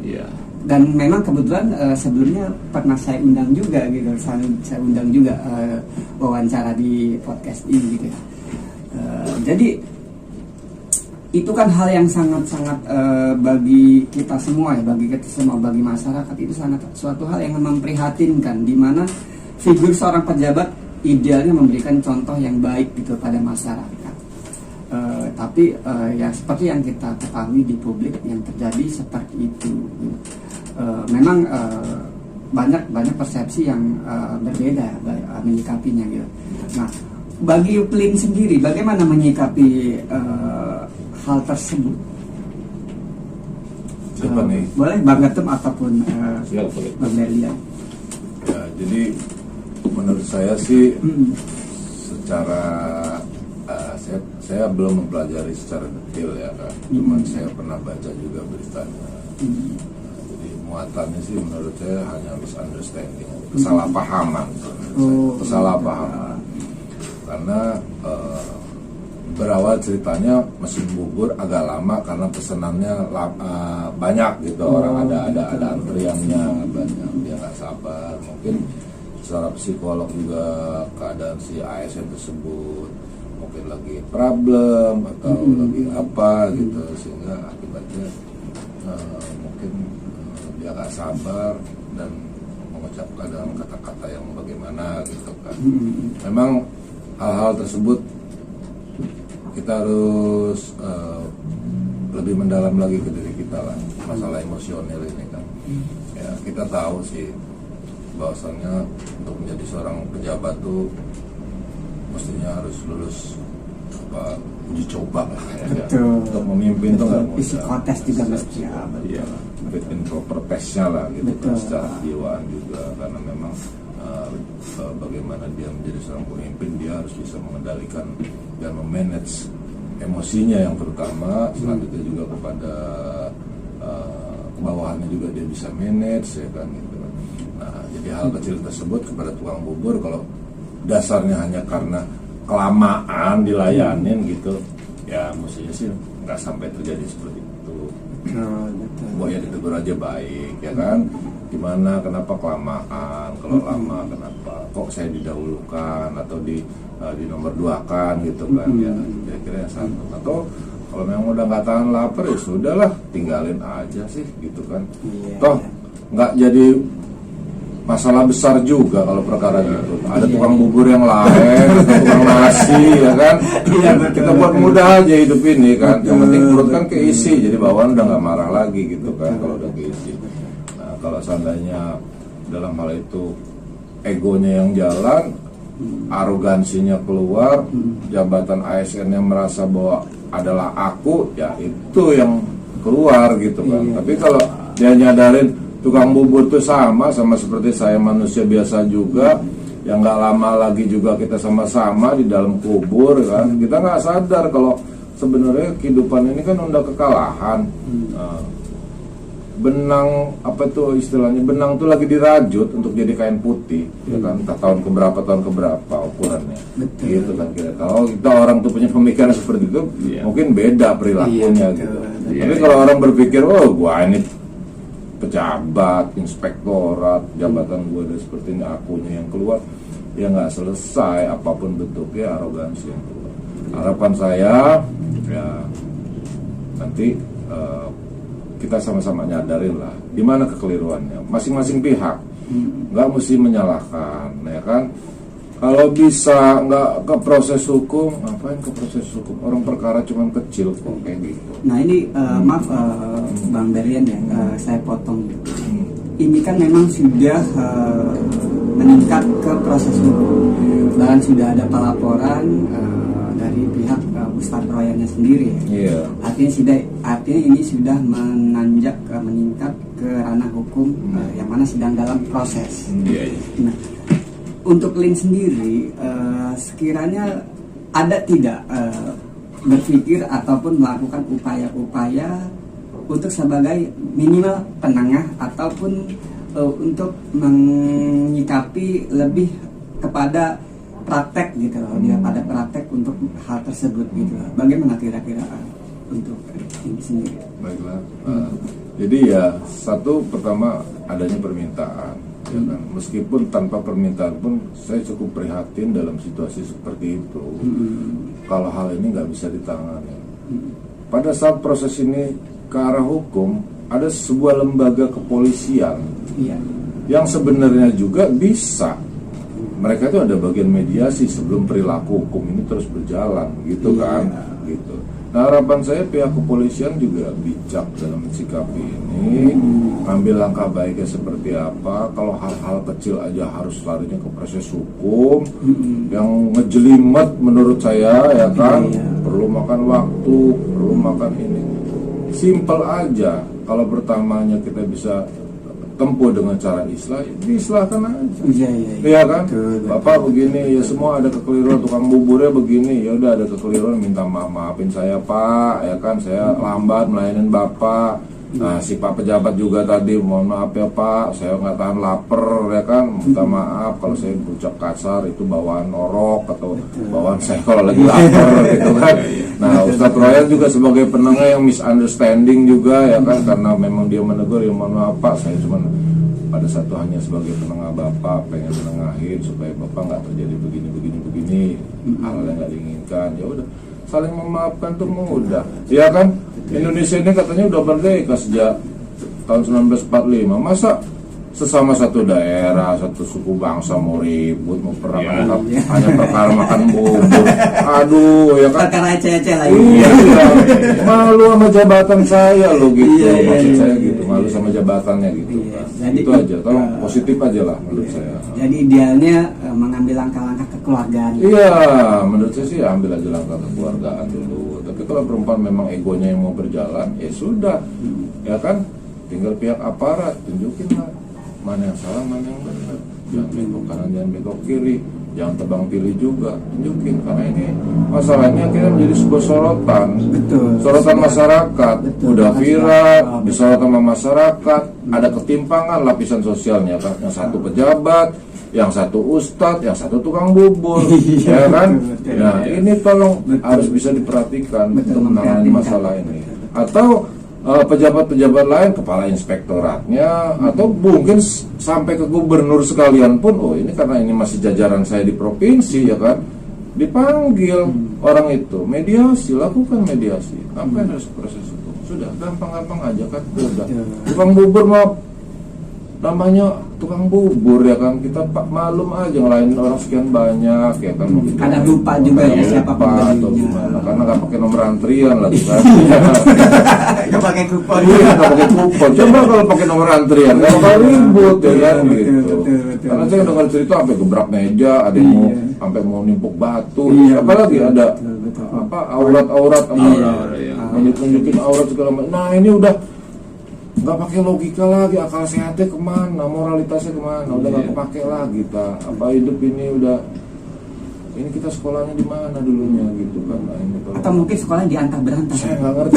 Iya. Dan memang kebetulan sebelumnya pernah saya undang juga gitu, saya undang juga wawancara di podcast ini gitu ya. Jadi itu kan hal yang sangat-sangat bagi kita semua ya, bagi masyarakat itu sangat suatu hal yang memprihatinkan, di mana figur seorang pejabat idealnya memberikan contoh yang baik gitu pada masyarakat. Tapi ya seperti yang kita ketahui di publik yang terjadi seperti itu. Memang banyak persepsi yang berbeda menyikapinya gitu. Nah, bagi Uplin sendiri bagaimana menyikapi hal tersebut? Siapa nih? Boleh Bang Ketum ataupun Bang Berlian. Ya, jadi menurut saya sih secara saya belum mempelajari secara detail ya kan, cuman saya pernah baca juga beritanya. Jadi muatannya sih menurut saya hanya misunderstanding, kesalahpahaman, kesalahpahaman. Karena berawal ceritanya mesin bubur agak lama karena pesenannya banyak gitu, orang ada antriannya banyak, dia nggak sabar. Mungkin secara psikolog juga keadaan si ASN tersebut mungkin lagi problem atau lagi apa gitu, sehingga akibatnya mungkin dia nggak sabar dan mengucapkan dalam kata-kata yang bagaimana gitu kan. Memang hal-hal tersebut kita harus lebih mendalam lagi ke diri kita lah, masalah emosional ini kan. Ya, kita tahu sih bahwasannya untuk menjadi seorang pejabat tuh mestinya harus lulus uji coba lah ya. Untuk memimpin tuh nggak mudah. Psikotes juga mesti ya. Iya, fit and proper testnya lah gitu kan, secara kejiwaan juga, karena memang bagaimana dia menjadi seorang pemimpin, dia harus bisa mengendalikan dan memanage emosinya yang pertama, selanjutnya juga kepada kebawahannya juga dia bisa manage ya kan gitu. Nah, jadi hal kecil tersebut kepada tukang bubur, kalau dasarnya hanya karena kelamaan dilayanin gitu, ya mestinya sih nggak sampai terjadi seperti itu. Ya ditegur aja baik ya kan, gimana, kenapa kelamaan, kalau lama kenapa kok saya didahulukan atau di nomor 2 kan gitu kan, ya kira-kira yang satu. Atau kalau memang udah nggak tahan lapar ya sudahlah, tinggalin aja sih gitu kan. Toh nggak jadi masalah besar juga kalau perkara gitu. Ada tukang bubur yang lain, tukang nasi ya kan. Kita buat mudah aja hidup ini kan. Yang penting perut kan keisi, jadi bawaan udah nggak marah lagi gitu kan kalau udah keisi. Nah, kalau seandainya dalam hal itu egonya yang jalan, arogansinya keluar, jabatan ASN yang merasa bahwa adalah aku, ya itu yang keluar gitu kan. Tapi kalau dia nyadarin tukang bubur itu sama seperti saya, manusia biasa juga, yang nggak lama lagi juga kita sama-sama di dalam kubur kan. Kita nggak sadar kalau sebenarnya kehidupan ini kan udah kekalahan. Benang apa tuh istilahnya, benang tuh lagi dirajut untuk jadi kain putih ya kan, entah tahun keberapa ukurannya. Gitu kan kira. Kalau kita orang tuh punya pemikiran seperti itu, mungkin beda perilakunya gitu. Tapi kalau orang berpikir, oh gua ini pejabat, inspektorat, jabatan gue udah seperti ini, akunya yang keluar, ya nggak selesai apapun bentuknya, arogansi yang keluar. Harapan saya ya nanti kita sama-sama nyadarin lah di mana kekeliruannya masing-masing pihak, nggak mesti menyalahkan ya kan. Kalau bisa nggak ke proses hukum, ngapain ke proses hukum? Orang perkara cuma kecil kok kayak gitu. Nah ini maaf Bang Berlian ya, saya potong. Ini kan memang sudah meningkat ke proses hukum. Bahkan sudah ada pelaporan dari pihak Ustadz Royannya sendiri ya. Iya. Artinya ini sudah menanjak meningkat ke ranah hukum yang mana sedang dalam proses. Iya. Nah, untuk Lin sendiri, sekiranya ada tidak berpikir ataupun melakukan upaya-upaya untuk sebagai minimal penengah ataupun untuk menyikapi lebih kepada praktek gitu loh, dia pada praktek untuk hal tersebut gitu loh. Bagaimana kira-kira untuk ini sendiri? Baiklah. Jadi ya satu pertama adanya permintaan. Ya kan? Meskipun tanpa permintaan pun saya cukup prihatin dalam situasi seperti itu. Kalau hal ini nggak bisa ditangani. Pada saat proses ini ke arah hukum, ada sebuah lembaga kepolisian yang sebenarnya juga bisa. Mereka itu ada bagian mediasi sebelum perilaku hukum ini terus berjalan, gitu kan? Gitu. Nah, harapan saya pihak kepolisian juga bijak dalam sikapi ini, ambil langkah baiknya seperti apa. Kalau hal-hal kecil aja harus larinya ke proses hukum, yang ngejelimet menurut saya ya kan, perlu makan waktu, perlu makan ini. Simpel aja. Kalau pertamanya kita bisa tempuh dengan cara islah, diislahkan aja. Iya kan? Bapak begini, ya semua ada kekeliruan, tukang buburnya begini, ya udah ada kekeliruan, minta maafin saya Pak, ya kan, saya lambat melayanin Bapak. Nah, si Pak pejabat juga tadi, mohon maaf ya Pak, saya nggak tahan lapar, ya kan, minta maaf kalau saya berucap kasar, itu bawaan norok atau bawaan saya kalau lagi lapar, gitu kan. Nah, Ustadz Royan juga sebagai penengah yang misunderstanding juga, ya kan, karena memang dia menegur, ya mohon maaf Pak, saya cuma pada satu hanya sebagai penengah Bapak, pengen menengahin supaya Bapak nggak terjadi begini, hal yang nggak diinginkan, ya udah. Saling memaafkan tuh mudah, ya kan? Indonesia ini katanya udah merdeka sejak tahun 1945. Masa sesama satu daerah, satu suku bangsa mau ribut, mau perang, hanya perkara makan bubur? Aduh, ya kan? Perkara eceh-eceh lagi. Iya, malu sama jabatan saya loh gitu. Maksud saya gitu, malu sama jabatannya gitu. Jadi, itu aja, tolong positif aja lah menurut saya. Jadi idealnya mengambil langkah-langkah kekeluargaan. Iya, menurut saya sih ambil aja langkah kekeluargaan dulu. Tapi kalau perempuan memang egonya yang mau berjalan, ya sudah, ya kan, tinggal pihak aparat tunjukin lah mana yang salah, mana yang benar. Jangan belok kanan, jangan belok kiri, jangan tebang pilih juga, tunjukin. Karena ini masalahnya kita menjadi sebuah sorotan, sorotan masyarakat. Udah viral, disorotan sama masyarakat. Ada ketimpangan lapisan sosialnya kan, yang satu pejabat, yang satu ustadz, yang satu tukang bubur, ya kan? Nah, ini tolong harus bisa diperhatikan untuk menangani masalah ini. Atau pejabat-pejabat lain, kepala inspektoratnya, atau mungkin sampai ke gubernur sekalian pun, oh ini karena ini masih jajaran saya di provinsi, ya kan? Dipanggil orang itu, mediasi, lakukan mediasi. Apa yang harus proses hukum? Sudah, gampang-gampang aja kan? Udah. Tukang bubur mah namanya tukang bubur, ya kan, kita malum aja ngelain orang sekian banyak, ya kan. Kadang lupa juga ya siapa atau gimana, karena nggak pakai nomor antrian lah kan. Nggak pakai kupon. Iya, nggak pakai kupon. Coba kalau pakai nomor antrian nggak bakal ribut, ya kan, gitu. Karena saya dengar cerita sampai gebrak meja, ada yang mau sampai mau nimpuk batu, apalagi ada apa aurat-aurat, nunjukin aurat segala macam. Nah, ini udah nggak pakai logika lagi, akal sehatnya kemana, moralitasnya kemana, udah nggak kepake lagi, Pak. Apa hidup ini udah, ini kita sekolahnya di mana dulunya gitu kan? Nah, ini atau mungkin sekolahnya diantah berantah. Saya nggak ngerti.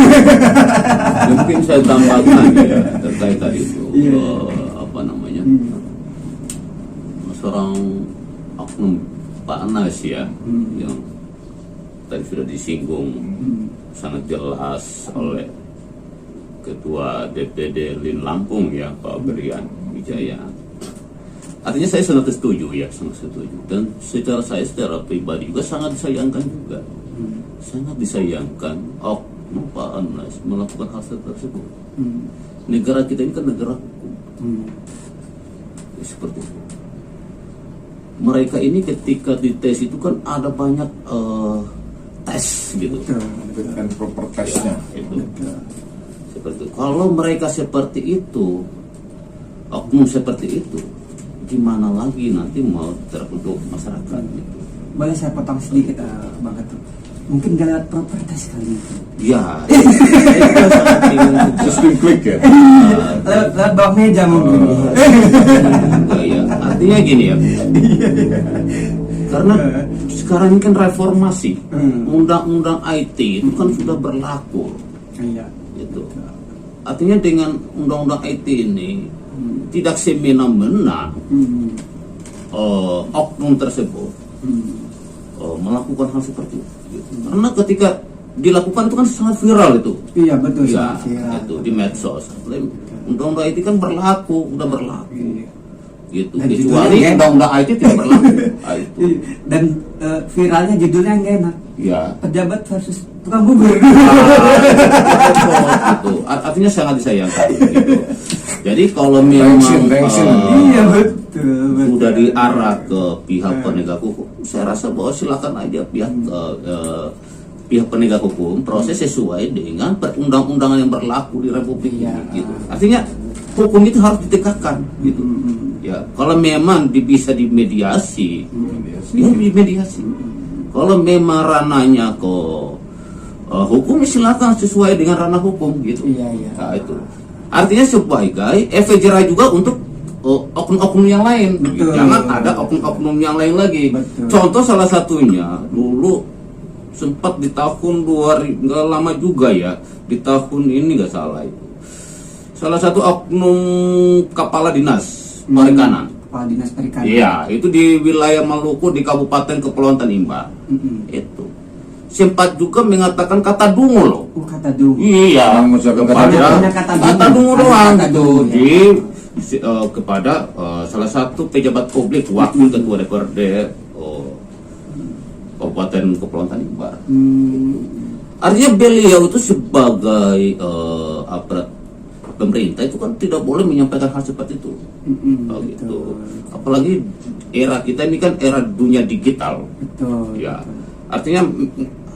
Mungkin saya tambahkan ya terkait tadi itu apa namanya, seorang oknum Pak Anas ya, yang tadi sudah disinggung sangat jelas oleh Ketua DPD Lin Lampung ya, Pak Berlian Wijaya. Artinya saya sangat setuju ya, sangat setuju. Dan secara pribadi juga sangat disayangkan juga. Sangat disayangkan oknum Pak Anas melakukan hal tersebut. Negara kita ini kan negara hukum. Ya, seperti itu. mereka ini ketika dites itu kan ada banyak tes gitu. Fit and proper testnya. Itu. Seperti itu. Kalau mereka seperti itu, oknum seperti itu, gimana lagi nanti mau terbentuk masyarakat gitu. Boleh saya potong sedikit Bang Ketut? Mungkin gak lewat proper test kali itu. Ya, itu sangat bingung juga. Sistem klik ya. Lewat bawah meja mungkin. Ya, artinya gini ya. Karena sekarang ini kan reformasi, undang-undang IT itu kan sudah berlaku. Iya. Gitu. Artinya dengan undang-undang IT ini tidak semena-mena oknum tersebut melakukan hal seperti itu. Karena ketika dilakukan itu kan sangat viral itu. Iya betul. Ya, Iya. itu di medsos. Undang-undang IT kan udah berlaku. Iya. Gitu. Dan Kecuali judulnya undang-undang IT tidak berlaku. Itu. Dan viralnya judulnya nggak enak. Ya. Pejabat versus tukang bubur. Gitu. Artinya sangat disayangkan. Gitu. Jadi kalau memang Tension. Iya betul. sudah diarah ke pihak penegak hukum, saya rasa bahwa silakan aja pihak penegak hukum proses sesuai dengan perundang-undangan yang berlaku di Republik ini. Iya. Gitu. Artinya hukum itu harus ditegakkan. Gitu. Ya, kalau memang bisa dimediasi, ya dimediasi. Kalau memang ranahnya ke hukum, silakan sesuai dengan ranah hukum gitu. Iya. Nah, itu. Artinya sebagai efek jerah juga untuk oknum-oknum yang lain. Betul. Jangan ada oknum-oknum yang lain lagi. Betul. Contoh salah satunya dulu sempat di tahun 2000, nggak lama juga ya, di tahun ini nggak salah itu. Salah satu oknum kepala dinas perikanan. Kepala dinas perikanan. Iya, itu di wilayah Maluku di Kabupaten Kepulauan Tanimbar. Itu sempat juga mengatakan kata dungu loh. Kata dungu. Iya, Mengucapkan kata kepada dungu. kata dungu doang Kata gitu dungu, ya. kepada salah satu pejabat publik wakil ketua DPRD Kabupaten Kepulauan Tanimbar. Artinya beliau itu sebagai aparat pemerintah itu kan tidak boleh menyampaikan hal seperti itu. Gitu. Apalagi era kita ini kan era dunia digital. Betul. Ya, artinya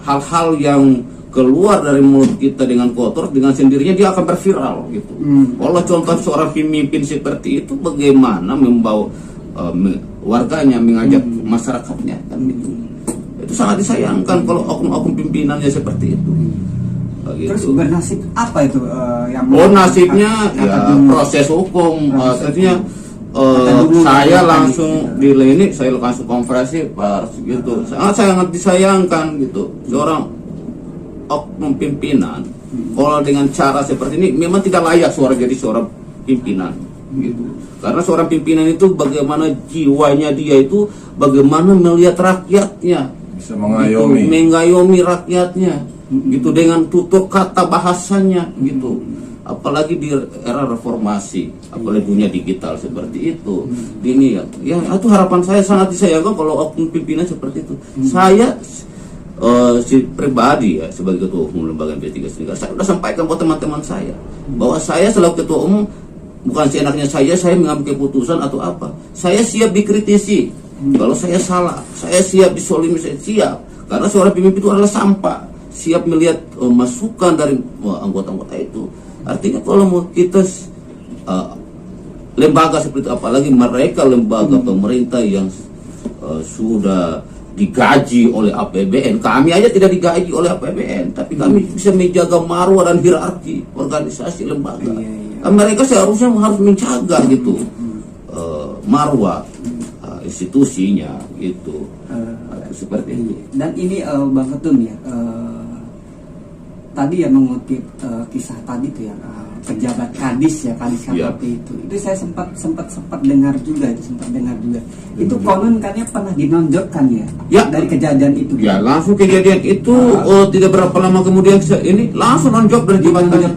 hal-hal yang keluar dari mulut kita dengan kotor, dengan sendirinya dia akan berviral gitu. Kalau contoh seorang pemimpin seperti itu, bagaimana membawa warganya, mengajak masyarakatnya kan gitu. Itu sangat disayangkan kalau oknum-oknum pimpinannya seperti itu. Gitu. Terus bernasib apa itu yang nasibnya ya proses hukum. Artinya saya langsung dilini, saya langsung konferensi pers gitu. Sangat disayangkan gitu. Seorang oknum pimpinan kalau dengan cara seperti ini memang tidak layak jadi seorang pimpinan gitu. Karena seorang pimpinan itu bagaimana jiwanya dia itu, bagaimana melihat rakyatnya, Bisa mengayomi. mengayomi rakyatnya gitu dengan tutur kata bahasanya gitu. Apalagi di era reformasi, apalagi dunia digital seperti itu. Ini ya itu harapan saya, sangat disayangkan kalau oknum pimpinan seperti itu. Saya si pribadi ya sebagai ketua umum lembaga investigasi negara, saya sudah sampaikan buat teman-teman saya bahwa saya selaku ketua umum bukan seenaknya saya mengambil keputusan atau apa. Saya siap dikritisi. Kalau saya salah, saya siap disolimisasi, siap. Karena seorang pemimpin itu adalah sampah. Siap melihat masukan dari anggota-anggota itu. Artinya kalau mau kita lembaga seperti itu, apalagi mereka lembaga pemerintah yang sudah digaji oleh APBN. Kami aja tidak digaji oleh APBN, tapi kami bisa menjaga marwah dan hierarki organisasi lembaga. Mereka seharusnya harus menjaga gitu marwah institusinya gitu. Seperti ini. Dan ini Bang Ketun ya, tadi ya mengutip kisah tadi tuh ya, pejabat kadis ya, kadis KKP itu saya sempat dengar juga, itu konon katanya pernah dinonjokkan ya, dari kejadian itu. Ya, langsung kejadian itu tidak berapa lama kemudian ini langsung nonjok dari jabatannya.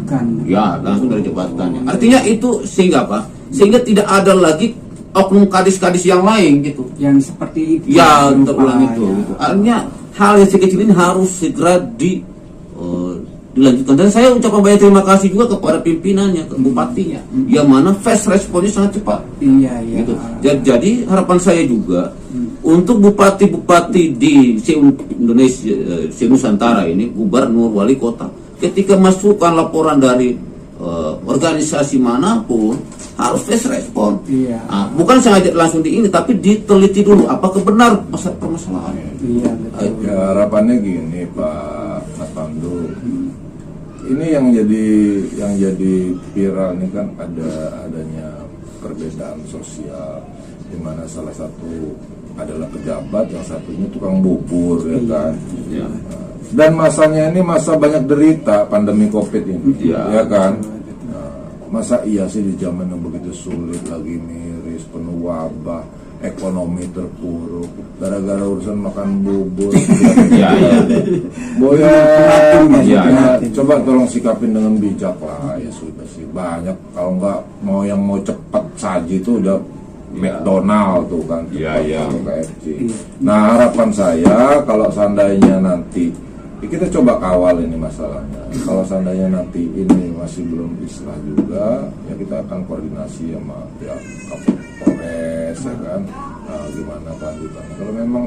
Ya, langsung dari jabatannya. Artinya itu sehingga apa? Sehingga tidak ada lagi oknum kadis-kadis yang lain gitu. Yang seperti itu. Ya, terulang itu. Artinya hal yang sekecil ini harus segera dilanjutkan. Dan saya ucapkan banyak terima kasih juga kepada pimpinannya, ke bupatinya, yang mana fast responnya sangat cepat. Iya, iya. Gitu. Jadi harapan saya juga untuk bupati-bupati di Indonesia, Nusantara ini, gubernur, wali kota, ketika masukkan laporan dari organisasi manapun harus fast respon. Iya. Nah, bukan sengaja langsung di ini, tapi diteliti dulu apakah benar permasalahan. Iya, betul. Ya harapannya gini Pak Mas Pandu, ini yang jadi viral ini kan adanya perbedaan sosial, di mana salah satu adalah pejabat, yang satunya tukang bubur, ya kan. Ya. Dan masanya ini masa banyak derita pandemi COVID ini, ya kan. Masa iya sih di zaman yang begitu sulit, lagi miris, penuh wabah, ekonomi terpuruk, gara-gara urusan makan bubur. Boya, coba tolong sikapin dengan bijak lah, ya sudah sih. Banyak kalau nggak yang mau cepat saji itu udah McDonald tuh kan, KFC. Nah harapan saya kalau seandainya nanti kita coba kawal ini masalahnya. Kalau seandainya nanti ini masih belum islah juga, ya kita akan koordinasi sama pihak Kapolres, ya kan. Nah, gimana kelanjutannya? Kalau memang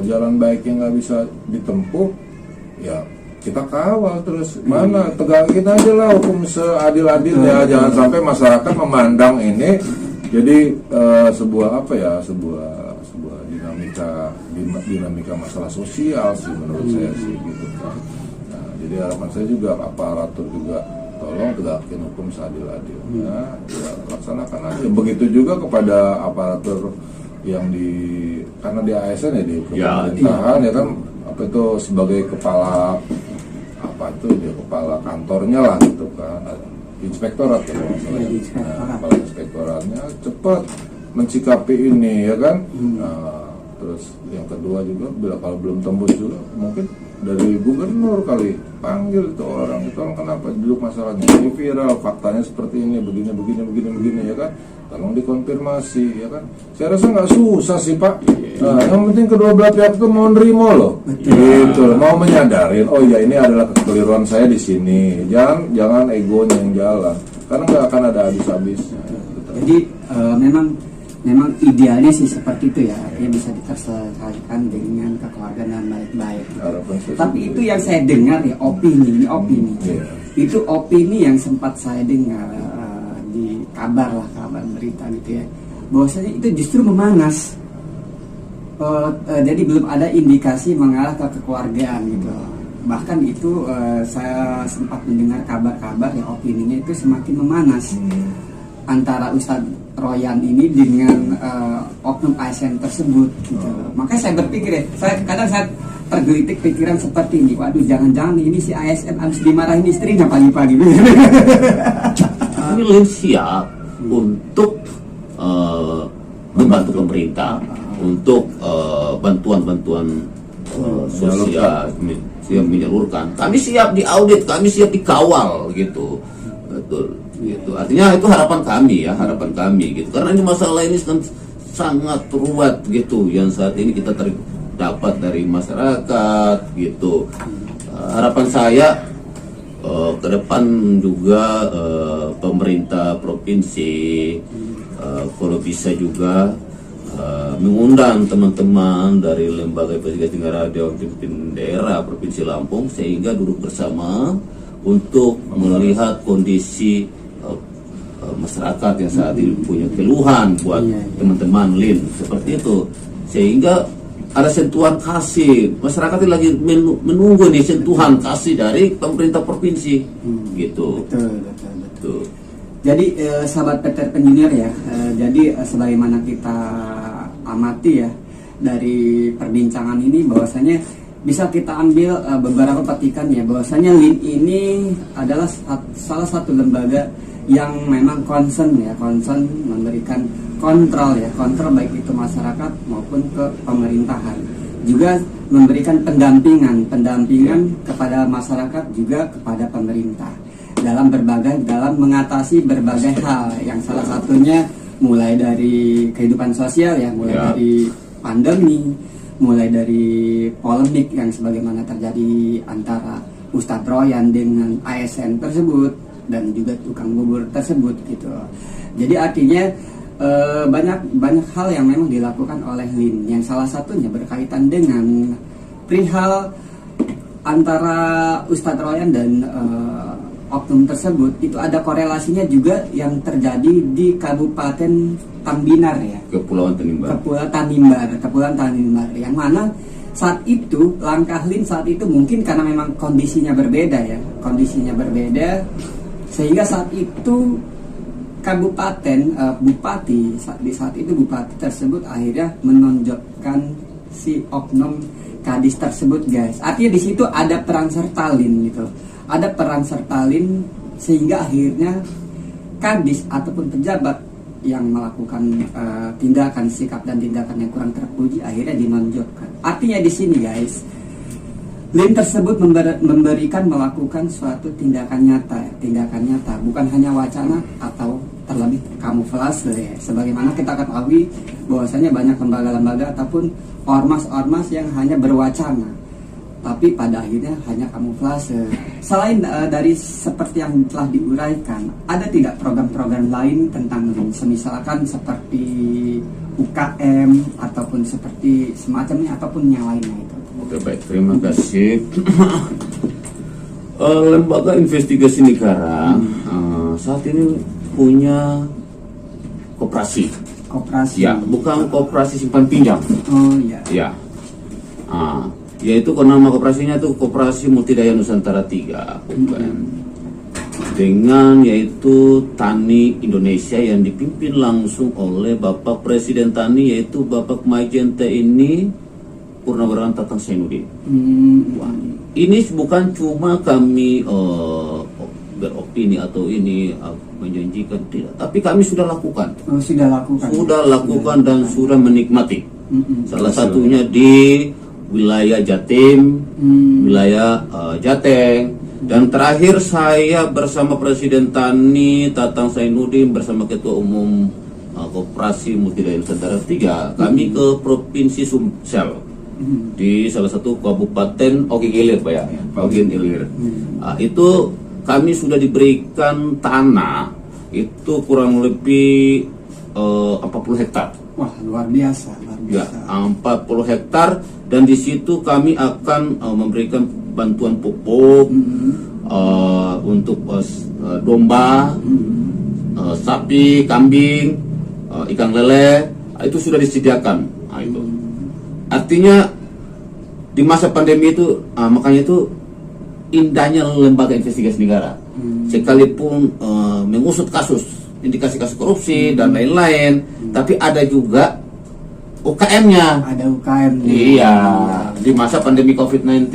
jalan baiknya nggak bisa ditempuh, ya kita kawal terus. Mana tegangin aja lah hukum seadil-adilnya. Jangan sampai masyarakat memandang ini jadi sebuah dinamika masalah sosial sih menurut saya sih gitu kan. Nah, jadi harapan saya juga aparatur juga tolong tegakin hukum seadil-adilnya, ya laksanakan aja. Begitu juga kepada aparatur yang karena di ASN ya, di pemerintahan ya kan, apa itu sebagai kepala kepala kantornya lah gitu kan, inspektorat ya masalahnya. Nah, kepala inspektoratnya cepat mensikapi ini ya kan. Terus yang kedua juga, bila kalau belum tembus juga mungkin dari gubernur kali panggil itu orang kenapa duduk masalahnya ini viral, faktanya seperti ini, begini ya kan, tolong dikonfirmasi ya kan. Saya rasa nggak susah sih Pak. Nah, yang penting kedua belah pihak itu mau nerimo loh, gitu, mau menyadarin oh ya ini adalah kekeliruan saya di sini, jangan egonya yang jalan, karena nggak akan ada habis-habisnya. Jadi memang idealnya sih seperti itu ya, artinya bisa diterselesaikan dengan kekeluargaan dan baik-baik. Tapi itu yang saya dengar ya, opini. Itu opini yang sempat saya dengar di kabar berita gitu ya, bahwasanya itu justru memanas. Jadi belum ada indikasi mengarah ke kekeluargaan gitu. Bahkan itu saya sempat mendengar kabar-kabar ya, opininya itu semakin memanas antara Ustadz Royan ini dengan oknum ASN tersebut gitu. Makanya saya berpikir ya, saya tergelitik pikiran seperti ini, waduh jangan-jangan ini si ASN harus dimarahin istrinya pagi-pagi. Kami lebih siap untuk membantu pemerintah untuk bantuan-bantuan sosial siap menyalurkan. Kami siap diaudit, kami siap dikawal gitu. Betul. Gitu. Artinya itu harapan kami gitu. Karena ini masalah ini sangat ruwet gitu, yang saat ini kita dapat dari masyarakat gitu. Harapan saya ke depan juga pemerintah provinsi kalau bisa juga mengundang teman-teman dari lembaga investigasi negara Dewan Pemimpin Daerah Provinsi Lampung sehingga duduk bersama untuk melihat kondisi masyarakat yang saat ini punya keluhan buat teman-teman LIN seperti itu, sehingga ada sentuhan kasih masyarakat yang lagi menunggu nih sentuhan kasih dari pemerintah provinsi gitu. Betul. Jadi sahabat Peter Penjunior ya, jadi sebagaimana kita amati ya dari perbincangan ini, bahwasanya bisa kita ambil beberapa petikan ya, bahwasanya LIN ini adalah salah satu lembaga yang memang concern memberikan kontrol baik itu masyarakat maupun ke pemerintahan, juga memberikan pendampingan kepada masyarakat juga kepada pemerintah dalam mengatasi berbagai hal, yang salah satunya mulai dari kehidupan sosial ya, dari pandemi, mulai dari polemik yang sebagaimana terjadi antara Ustadz Royan dengan ASN tersebut dan juga tukang bubur tersebut gitu. Jadi artinya banyak hal yang memang dilakukan oleh Lin, yang salah satunya berkaitan dengan perihal antara Ustadz Royan dan oknum tersebut. Itu ada korelasinya juga yang terjadi di Kabupaten Tambinar ya, Kepulauan Tanimbar, yang mana saat itu langkah Lin saat itu mungkin karena memang kondisinya berbeda, sehingga saat itu kabupaten bupati tersebut akhirnya menonjolkan si oknum kadis tersebut, guys. Artinya di situ ada peran serta Lin gitu, sehingga akhirnya kadis ataupun pejabat yang melakukan tindakan sikap dan tindakan yang kurang terpuji akhirnya dinonjolkan. Artinya di sini, guys, Lin tersebut melakukan suatu tindakan nyata, bukan hanya wacana atau terlebih kamuflase ya. Sebagaimana kita ketahui bahwasanya banyak lembaga-lembaga ataupun ormas-ormas yang hanya berwacana, tapi pada akhirnya hanya kamuflase. Selain dari seperti yang telah diuraikan, ada tidak program-program lain tentang Lin, semisalkan seperti UKM ataupun seperti semacamnya ataupun yang lainnya itu? Oke, baik, terima kasih. Lembaga investigasi negara saat ini punya koperasi. Ya, bukan koperasi simpan pinjam. Oh iya. Ya. Yaitu nama koperasinya itu Koperasi Multidaya Nusantara 3, dengan yaitu Tani Indonesia yang dipimpin langsung oleh Bapak Presiden Tani, yaitu Bapak Majen TNI Purnawirawan Tatang Sainuddin. Ini bukan cuma kami beropini atau ini menjanjikan, tidak, tapi kami sudah lakukan. Sudah lakukan dan sudah menikmati. Salah satunya di wilayah Jatim, wilayah Jateng, dan terakhir saya bersama Presiden Tani Tatang Sainuddin bersama Ketua Umum Koperasi Multidaya Nusantara 3, kami ke Provinsi Sumsel di salah satu kabupaten Ogan Ilir, Pak ya, Ogan Ilir. Itu kami sudah diberikan tanah itu kurang lebih 40 hektar. Wah, luar biasa. Ya, 40 hektar, dan di situ kami akan memberikan bantuan pupuk untuk domba, sapi, kambing, ikan lele, itu sudah disediakan. Itu artinya di masa pandemi itu, makanya itu indahnya lembaga investigasi negara. Sekalipun mengusut kasus, indikasi kasus korupsi dan lain-lain, tapi ada juga UKM-nya. Ada UKM-nya. Iya, di masa pandemi COVID-19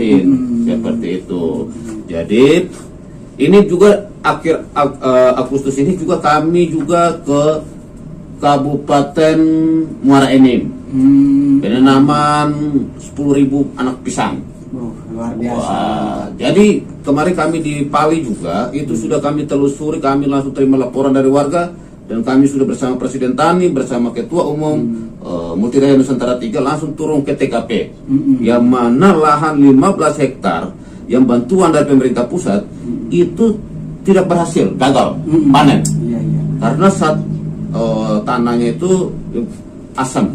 seperti itu. Jadi ini juga akhir Agustus ini juga kami juga ke Kabupaten Muara Enim. Penanaman 10.000 anak pisang. Luar biasa. Wah, jadi kemarin kami di Pali juga itu sudah kami telusuri, kami langsung terima laporan dari warga, dan kami sudah bersama Presiden Tani bersama Ketua Umum Multidaya Nusantara 3 langsung turun ke TKP, yang mana lahan 15 hektar yang bantuan dari pemerintah pusat itu tidak berhasil, gagal panen. Karena saat tanahnya itu asam,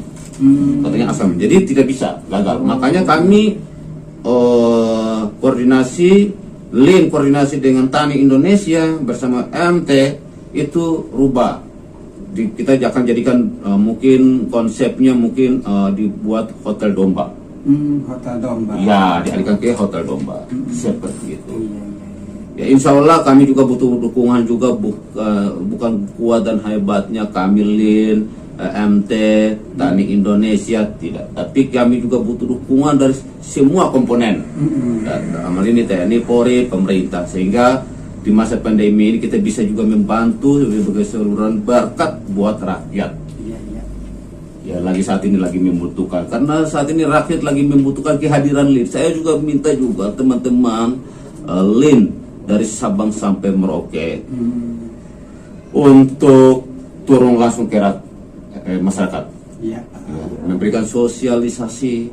katanya asam, jadi tidak bisa, gagal. Makanya kami koordinasi dengan Tani Indonesia bersama MT itu rubah. Kita akan jadikan mungkin konsepnya dibuat hotel domba. Hotel domba. Ya, dialihkan ke hotel domba. Seperti itu. Ya, insya Allah kami juga butuh dukungan juga, bukan kuat dan hebatnya kami Lin, MT, Tani Indonesia, tidak. Tapi kami juga butuh dukungan dari semua komponen. Dan amal ini TNI, Polri, pemerintah, sehingga di masa pandemi ini kita bisa juga membantu sebagai saluran berkat buat rakyat. Ya, lagi saat ini lagi membutuhkan, karena saat ini rakyat lagi membutuhkan kehadiran Lin. Saya juga minta juga teman-teman Lin dari Sabang sampai Merauke untuk turun langsung ke masyarakat, memberikan sosialisasi,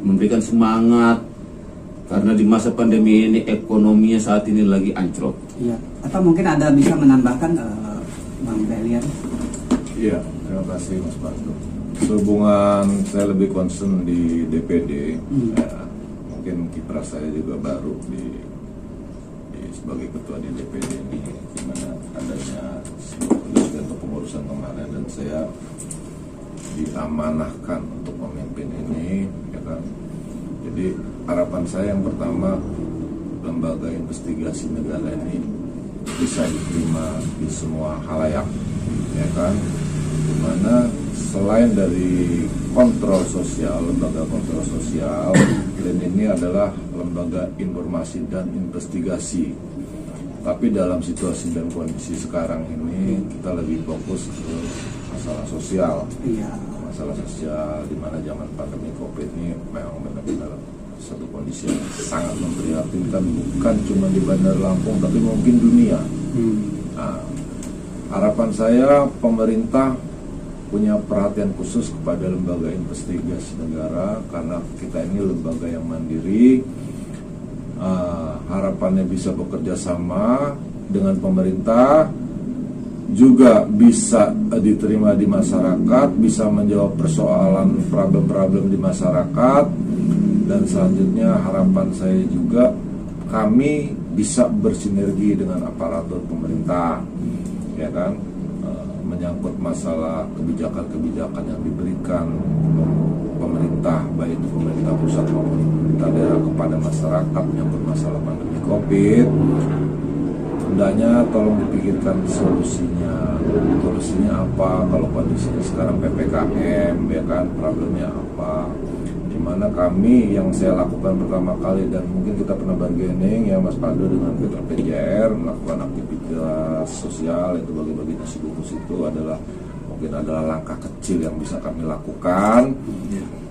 memberikan semangat, karena di masa pandemi ini ekonominya saat ini lagi anjlok. Iya. Atau mungkin ada bisa menambahkan Bang Belian? Iya, terima kasih Mas Pandu. Sehubungan saya lebih concern di DPD, ya, mungkin kiprah saya juga baru sebagai ketua di DPD ini, di mana adanya sebuah untuk pengurusan kemarin dan saya diamanahkan untuk memimpin ini, ya kan. Jadi harapan saya yang pertama, lembaga investigasi negara ini bisa diterima di semua halayak, ya kan, dimana selain dari kontrol sosial, lembaga kontrol sosial, dan ini adalah lembaga informasi dan investigasi. Tapi dalam situasi dan kondisi sekarang ini kita lebih fokus ke masalah sosial. Iya. Masalah sosial di mana zaman pandemi Covid ini memang benar-benar satu kondisi yang sangat memprihatinkan, bukan cuma di Bandar Lampung tapi mungkin dunia. Nah, harapan saya pemerintah punya perhatian khusus kepada lembaga investigasi negara karena kita ini lembaga yang mandiri. Harapannya bisa bekerja sama dengan pemerintah, juga bisa diterima di masyarakat, bisa menjawab persoalan problem-problem di masyarakat, dan selanjutnya harapan saya juga kami bisa bersinergi dengan aparatur pemerintah, ya kan, menyangkut masalah kebijakan-kebijakan yang diberikan pemerintah, baik itu pemerintah pusat maupun pemerintah daerah kepada masyarakat menyangkut masalah pandemi Covid. Hendaknya tolong dipikirkan solusinya apa kalau kondisinya sekarang PPKM, ya kan, problemnya apa. Dimana kami yang saya lakukan pertama kali dan mungkin kita pernah bargaining ya Mas Pandu dengan Petra PJR melakukan aktivitas sosial itu bagi-bagi nasi bungkus itu adalah mungkin adalah langkah kecil yang bisa kami lakukan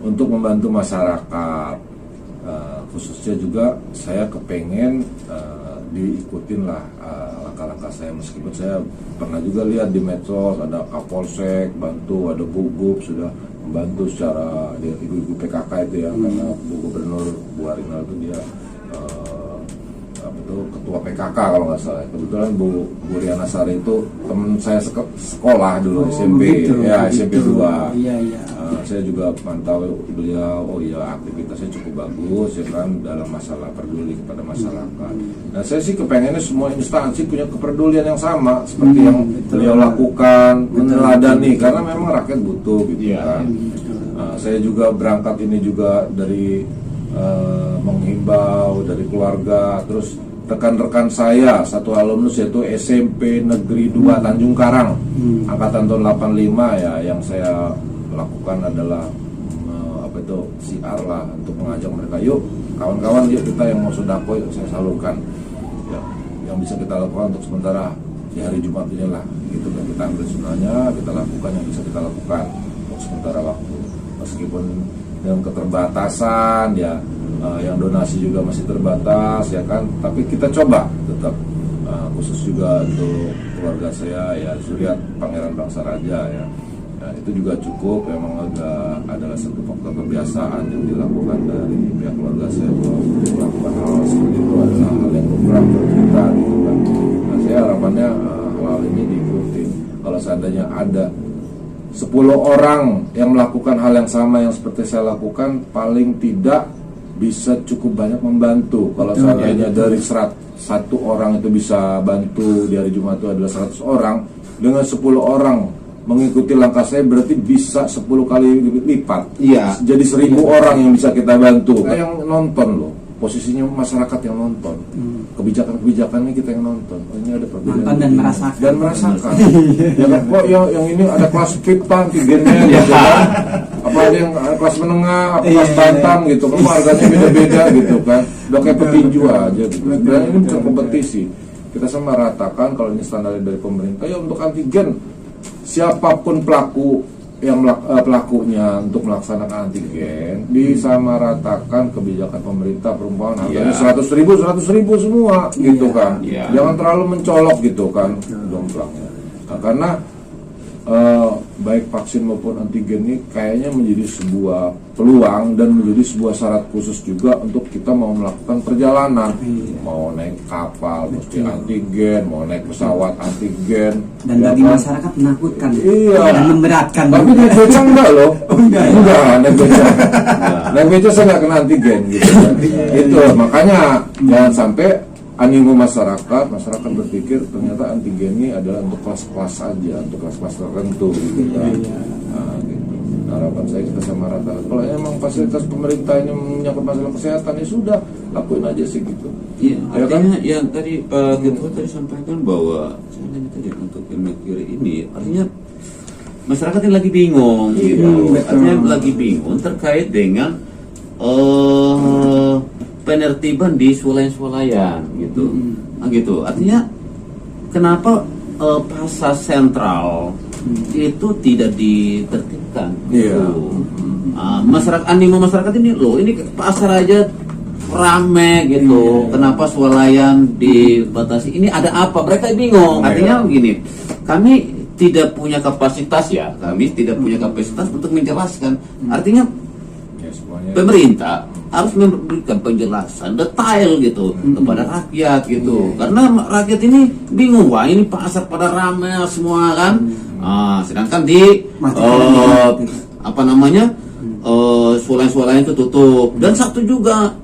untuk membantu masyarakat. Khususnya juga saya kepengen diikutin lah langkah-langkah saya, meskipun saya pernah juga lihat di medsos ada Kapolsek bantu, ada Gugup sudah membantu secara ibu-ibu PKK itu ya, karena Bu Gubernur Bu Arinal itu dia ketua PKK kalau nggak salah. Kebetulan Bu Riana Sari itu teman saya sekolah dulu SMP, gitu, ya SMP 2. Iya. Saya juga pantau beliau, aktivitasnya cukup bagus ya kan dalam masalah peduli kepada masyarakat. Nah saya sih kepengennya semua instansi punya kepedulian yang sama seperti yang beliau lakukan, meneladani karena memang rakyat butuh gitu kan. Saya juga berangkat ini juga dari menghimbau dari keluarga, terus rekan-rekan saya satu alumnus yaitu SMP Negeri 2 Tanjung Karang angkatan tahun 85 ya, yang saya lakukan adalah siar lah untuk mengajak mereka, yuk kawan-kawan, yuk kita yang mau sedekah yuk saya salurkan ya, yang bisa kita lakukan untuk sementara di hari Jumat inilah gitu kan, kita ambil sunnahnya, kita lakukan yang bisa kita lakukan untuk sementara waktu, meskipun dengan keterbatasan ya, yang donasi juga masih terbatas ya kan, tapi kita coba tetap khusus juga untuk keluarga saya ya, Zuriat Pangeran Bangsa Raja ya. Nah, itu juga cukup, memang adalah satu faktor kebiasaan yang dilakukan dari pihak keluarga saya bahwa melakukan hal seperti itu adalah hal yang lumrah buat kita gitu kan. Nah, saya harapannya hal ini diikuti. Kalau seandainya ada 10 orang yang melakukan hal yang sama yang seperti saya lakukan, paling tidak bisa cukup banyak membantu. Kalau seandainya dari 100 orang itu bisa bantu di hari Jumat itu adalah 100 orang, dengan 10 orang mengikuti langkah saya berarti bisa 10 kali lipat. Iya. Jadi 1000 orang yang bisa kita bantu. Yang nonton loh, posisinya masyarakat yang nonton. Kebijakan-kebijakannya kita yang nonton. Oh, ini ada perbedaan. Nonton dan merasakan. Dan merasakan. Ya kan, kok yang ini ada kelas VIP antigennya gitu kan. Apa ada yang kelas menengah, apa kelas bantam gitu kan, harganya beda-beda gitu kan. Udah kayak petinju aja gitu. Dan ini bukan kompetisi. Kita sama ratakan kalau ini standar dari pemerintah ya untuk antigen. Siapapun pelakunya untuk melaksanakan antigen disamaratakan kebijakan pemerintah, perumpamaan harganya 100.000 semua gitu kan. Jangan terlalu mencolok gitu kan jomplangnya. Nah, karena baik vaksin maupun antigen ini kayaknya menjadi sebuah peluang dan menjadi sebuah syarat khusus juga untuk kita mau melakukan perjalanan. Mau naik kapal mesti antigen, mau naik pesawat antigen. Dan ya bagi kan? masyarakat menakutkan Iya. dan memberatkan. Tapi naik beca enggak loh. Enggak. Naik beca. Naik beca saya nggak kena antigen gitu kan. Itu makanya jangan sampai animo masyarakat berpikir ternyata antigen ini adalah untuk kelas-kelas saja, untuk kelas-kelas tertentu gitu kan. Nah, gitu. Harapan saya kita sama rata. Kalau emang fasilitas pemerintah ini menyangkut masalah kesehatan ya sudah lakuin aja sih gitu. Iya, Ya kan? artinya yang tadi Pak Ketua tadi sampaikan bahwa saya tanya tadi untuk Kemekiri ini, artinya masyarakat ini lagi bingung gitu. betul. Artinya lagi bingung terkait dengan penertiban di swalayan-swalayan gitu. Nah, gitu. Artinya kenapa pasar sentral itu tidak ditertibkan Iya. gitu. Masyarakat animo masyarakat ini loh, ini pasar aja rame gitu. Kenapa swalayan dibatasi? Ini ada apa? Mereka bingung. Artinya begini, kami tidak punya kapasitas ya. Kami tidak punya kapasitas untuk menjelaskan. Artinya Ya semuanya. pemerintah harus memberikan penjelasan detail gitu kepada rakyat gitu, karena rakyat ini bingung, wah ini pasar pada rame semua kan. Sedangkan di apa namanya swalayan-swalayan itu tutup. Dan satu juga,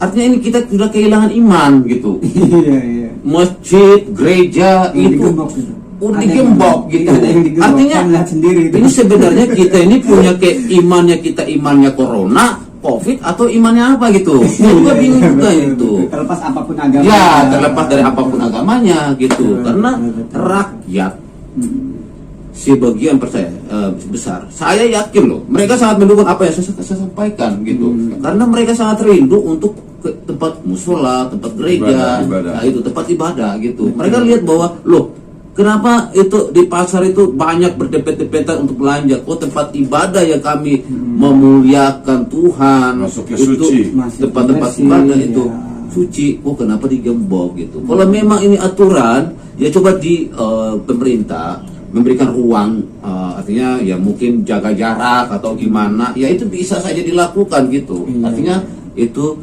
artinya ini kita sudah kehilangan iman gitu. Iya. Masjid, gereja itu Digembok gitu. digembok gitu. Ada yang digembok. Artinya Kan lihat sendiri itu. ini sebenarnya kita ini punya imannya corona, COVID, atau imannya apa gitu. Saya juga bingung juga itu. Terlepas apapun agama. Ya, terlepas dari apapun agamanya gitu. Karena rakyat sebagian percaya besar, saya yakin loh, mereka sangat mendukung apa yang saya sampaikan gitu. Karena mereka sangat rindu untuk ke tempat musola, tempat gereja, Ibadah. Nah, itu tempat ibadah gitu. Mereka lihat bahwa loh, kenapa itu di pasar itu banyak berdepet-depetan untuk belanja? Oh, tempat ibadah yang kami memuliakan Tuhan, Masuknya itu suci. tempat-tempat Masih ibadah bersih, itu ya. suci. Oh, kenapa digembok gitu? Kalau memang ini aturan, ya coba di pemerintah memberikan ruang, artinya ya mungkin jaga jarak atau gimana, ya itu bisa saja dilakukan gitu. Artinya itu,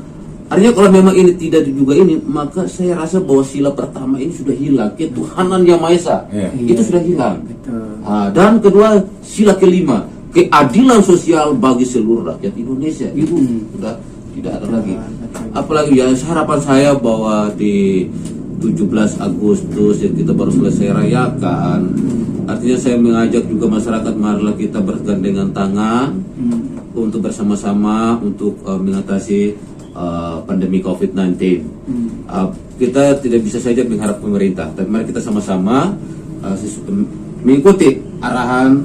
artinya kalau memang ini tidak juga ini, maka saya rasa bahwa sila pertama ini sudah hilang, ketuhanan yang Maha Esa, Iya. itu sudah hilang. Betul. Dan kedua, sila kelima, keadilan sosial bagi seluruh rakyat Indonesia, itu sudah tidak ada lagi. Apalagi ya harapan saya bahwa di 17 Agustus yang kita baru selesai rayakan, artinya saya mengajak juga masyarakat, marilah kita bergandengan tangan untuk bersama-sama untuk mengatasi pandemi COVID-19. Kita tidak bisa saja mengharap pemerintah, tapi mari kita sama-sama mengikuti arahan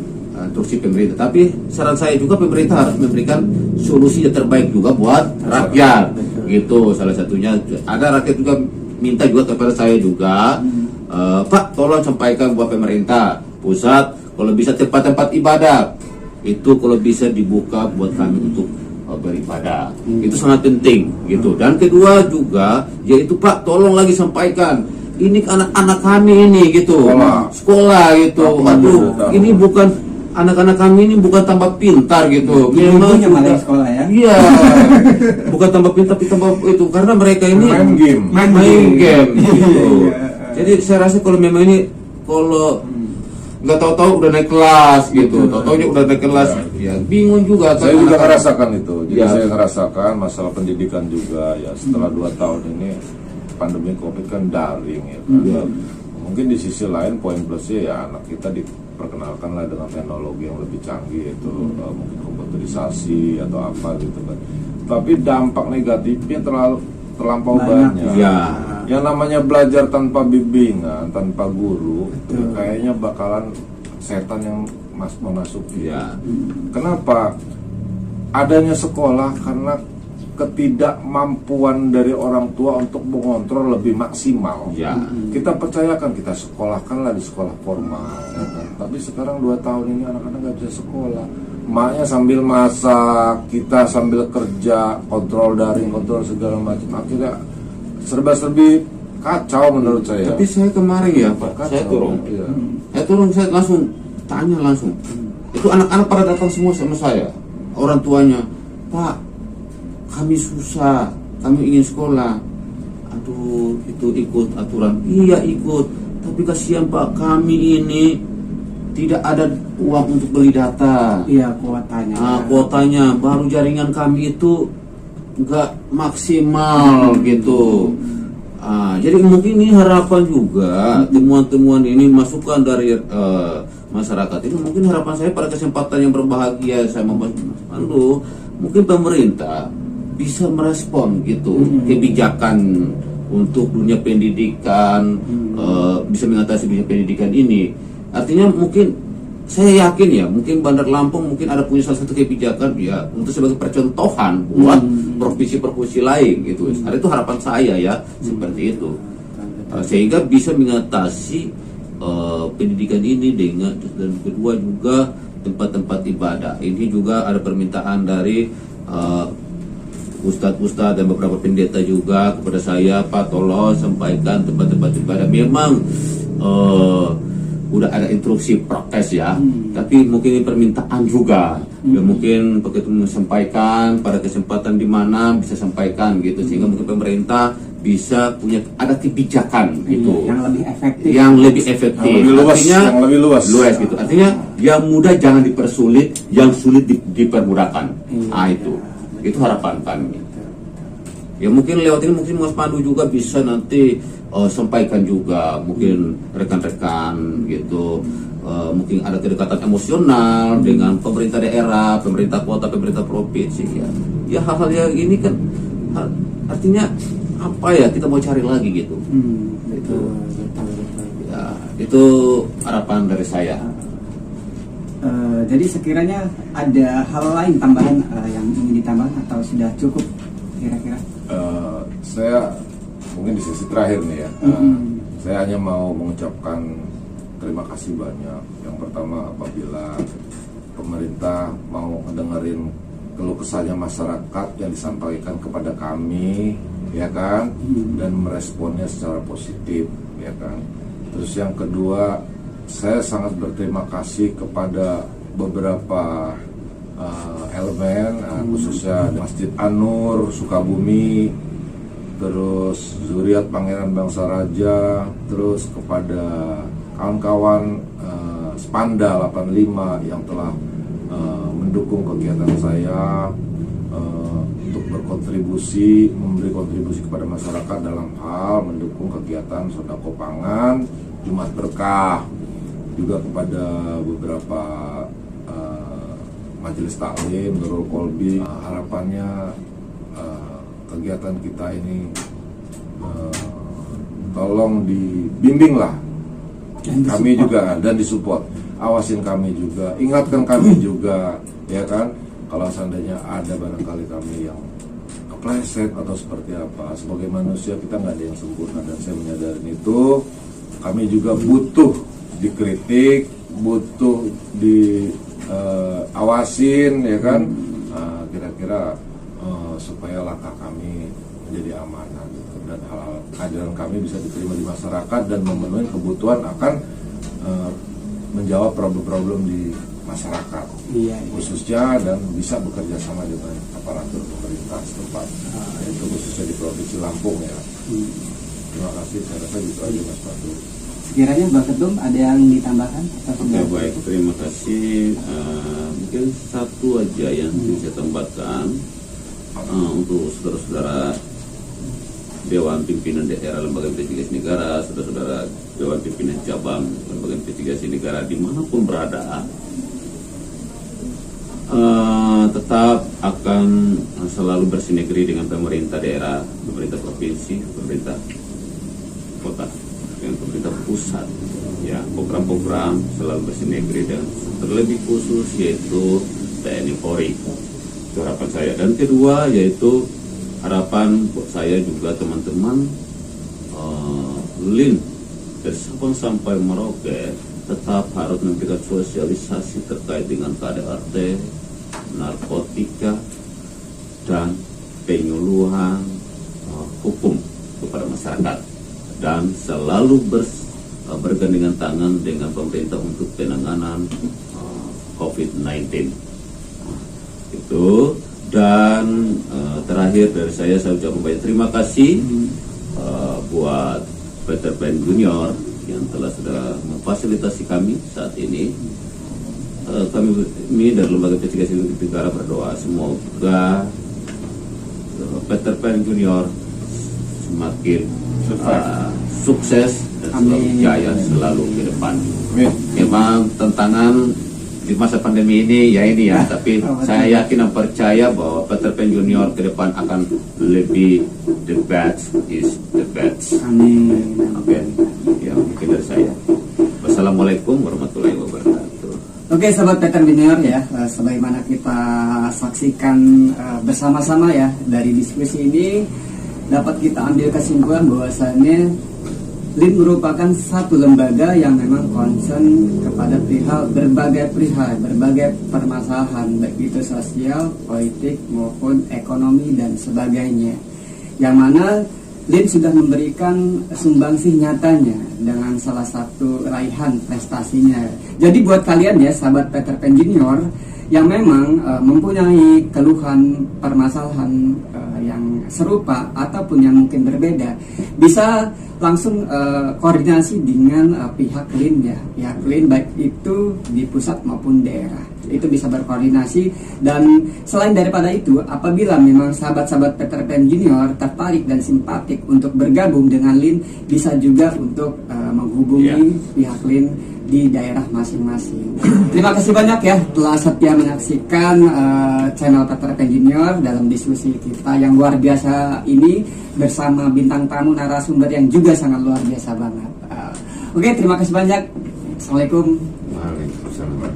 instruksi pemerintah. Tapi saran saya juga, pemerintah harus memberikan solusi yang terbaik juga buat rakyat. Gitu, salah satunya ada rakyat juga minta juga kepada saya juga, Pak, tolong sampaikan buat pemerintah pusat, kalau bisa tempat-tempat ibadah itu kalau bisa dibuka buat kami untuk beribadah. Itu sangat penting gitu. Dan kedua juga, yaitu Pak, tolong lagi sampaikan, ini anak-anak kami ini gitu, sekolah gitu. Aduh, ini bukan anak-anak kami ini bukan tambah pintar gitu. Memang Ibunya malah sekolah ya. iya, bukan tambah pintar tapi tambah itu, karena mereka ini Main game game. gitu. Jadi saya rasa kalau memang ini, kalau nggak tahu-tahu udah naik kelas gitu, tahu-tahunya udah naik kelas, ya bingung juga. Saya juga ngerasakan itu. Jadi Ya. saya ngerasakan masalah pendidikan juga ya, setelah 2 tahun ini pandemi Covid kan daring ya. Ya, mungkin di sisi lain poin plusnya ya anak kita diperkenalkan lah dengan teknologi yang lebih canggih, itu mungkin komputerisasi atau apa gitu kan. Tapi dampak negatifnya terlampau banyak. Ya. Yang namanya belajar tanpa bimbingan, tanpa guru, ya kayaknya bakalan setan yang memasuki. Ya. Kenapa? Adanya sekolah karena ketidakmampuan dari orang tua untuk mengontrol lebih maksimal. Ya. Kita percayakan, kita sekolahkanlah di sekolah formal, ya kan? Tapi sekarang 2 tahun ini anak-anak nggak bisa sekolah. Maknya sambil masak, kita sambil kerja, kontrol daring, kontrol segala macam. Akhirnya serba-serbi kacau menurut saya. Tapi saya kemarin ya Pak, Kacau, saya turun. iya. Saya turun, saya langsung tanya langsung. Itu anak-anak pada datang semua sama saya, orang tuanya, Pak, kami susah, kami ingin sekolah. Aduh, itu ikut aturan. Iya ikut, tapi kasihan Pak, kami ini tidak ada uang untuk beli data. Iya, kuotanya. Kuotanya, baru jaringan kami itu nggak maksimal gitu. Jadi mungkin ini harapan juga, temuan-temuan ini masukan dari masyarakat ini, mungkin harapan saya pada kesempatan yang berbahagia saya membahas Mas Pandu, mungkin pemerintah bisa merespon gitu kebijakan untuk dunia pendidikan, bisa mengatasi dunia pendidikan ini. Artinya mungkin saya yakin ya, mungkin Bandar Lampung mungkin ada punya salah satu kebijakan ya untuk sebagai percontohan buat provinsi-provinsi lain gitu. Itu harapan saya ya, seperti itu. Sehingga bisa mengatasi pendidikan ini dengan, dan kedua juga tempat-tempat ibadah. Ini juga ada permintaan dari ustadz-ustadz dan beberapa pendeta juga kepada saya, Pak tolong sampaikan tempat-tempat ibadah. Memang udah ada instruksi prokes ya, tapi mungkin ini permintaan juga. Ya mungkin begitu menyampaikan pada kesempatan di mana bisa sampaikan gitu, sehingga mungkin pemerintah bisa punya ada kebijakan gitu yang lebih efektif, yang lebih luas, artinya yang lebih luas gitu. Artinya yang mudah jangan dipersulit, yang sulit dipermudahkan. Itu harapan kami. Ya mungkin lewat ini mungkin Mas Pandu juga bisa nanti sampaikan juga, mungkin rekan-rekan gitu, mungkin ada kedekatan emosional dengan pemerintah daerah, pemerintah kota, pemerintah provinsi ya hal-hal yang ini kan artinya apa ya, kita mau cari lagi gitu. Betul. Ya, itu harapan dari saya. Jadi sekiranya ada hal lain tambahan yang ingin ditambahkan atau sudah cukup kira-kira? Saya mungkin di sesi terakhir nih ya, saya hanya mau mengucapkan terima kasih banyak. Yang pertama, apabila pemerintah mau mendengarin keluh kesahnya masyarakat yang disampaikan kepada kami, ya kan, dan meresponnya secara positif, ya kan. Terus yang kedua, saya sangat berterima kasih kepada beberapa elemen, khususnya Masjid An-Nur Sukabumi, terus Zuriat Pangeran Bangsa Raja, terus kepada kawan-kawan Spanda 85 yang telah mendukung kegiatan saya untuk berkontribusi, memberi kontribusi kepada masyarakat dalam hal mendukung kegiatan sodako pangan Jumat Berkah, juga kepada beberapa majelis taklim, Nurul Kolbi. Harapannya kegiatan kita ini tolong dibimbing lah kami juga, dan disupport, awasin kami juga, ingatkan kami juga, ya kan, kalau seandainya ada barangkali kami yang kepleset atau seperti apa. Sebagai manusia kita nggak ada yang sempurna, dan saya menyadari itu. Kami juga butuh dikritik, butuh diawasin, ya kan, kira-kira supaya langkah kami menjadi amanah gitu, dan hal kehadiran kami bisa diterima di masyarakat dan memenuhi kebutuhan akan menjawab problem-problem di masyarakat, khususnya, dan bisa bekerja sama dengan aparatur pemerintah setempat, yaitu khususnya di Provinsi Lampung ya. Terima kasih, saya rasa gitu aja Mas Pandu. Sekiranya Mbak Ketum ada yang ditambahkan? Oke, baik, terima kasih. Mungkin satu aja yang bisa saya tambahkan untuk saudara-saudara Dewan Pimpinan Daerah Lembaga Investigasi Negara, saudara-saudara Dewan Pimpinan Cabang Lembaga Investigasi Negara dimanapun berada, tetap akan selalu bersinergi dengan pemerintah daerah, pemerintah provinsi, pemerintah kota, dengan pemerintah pusat. Ya, program-program selalu bersinergi, dan terlebih khusus yaitu TNI Polri. Itu harapan saya. Dan kedua yaitu harapan buat saya juga teman-teman LIN dari Sabang sampai Merauke tetap harus memberikan sosialisasi terkait dengan KDRT, narkotika, dan penyuluhan hukum kepada masyarakat, dan selalu bergandengan tangan dengan pemerintah untuk penanganan COVID-19. Itu. Dan terakhir dari saya ucapkan banyak terima kasih buat Peter Pan Junior yang sudah memfasilitasi kami saat ini. Kami dari Lembaga Investigasi Negara berdoa semoga Peter Pan Junior semakin sukses dan selalu jaya selalu ke depan. Memang tantangan di masa pandemi ini ya, tapi saya yakin dan percaya bahwa Peter Pan Junior ke depan akan lebih the best is the best. Amin. Oke, ya mungkin dari saya. Wassalamualaikum warahmatullahi wabarakatuh. Oke, sahabat Peter Junior ya, sebagaimana kita saksikan bersama-sama ya dari diskusi ini, dapat kita ambil kesimpulan bahwasannya LIN merupakan satu lembaga yang memang concern kepada berbagai permasalahan, baik itu sosial, politik maupun ekonomi dan sebagainya. Yang mana LIN sudah memberikan sumbangsih nyatanya dengan salah satu raihan prestasinya. Jadi buat kalian ya, sahabat Peter Pan Junior yang memang mempunyai keluhan permasalahan yang serupa ataupun yang mungkin berbeda, bisa langsung koordinasi dengan pihak LIN ya, pihak LIN baik itu di pusat maupun daerah, itu bisa berkoordinasi. Dan selain daripada itu, apabila memang sahabat-sahabat Peter Pan Junior tertarik dan simpatik untuk bergabung dengan LIN, bisa juga untuk menghubungi pihak LIN di daerah masing-masing. Terima kasih banyak ya telah setia menyaksikan channel Peter Pan Junior dalam diskusi kita yang luar biasa ini bersama bintang tamu narasumber yang juga sangat luar biasa banget. Oke, terima kasih banyak. Assalamualaikum. Waalaikumsalam.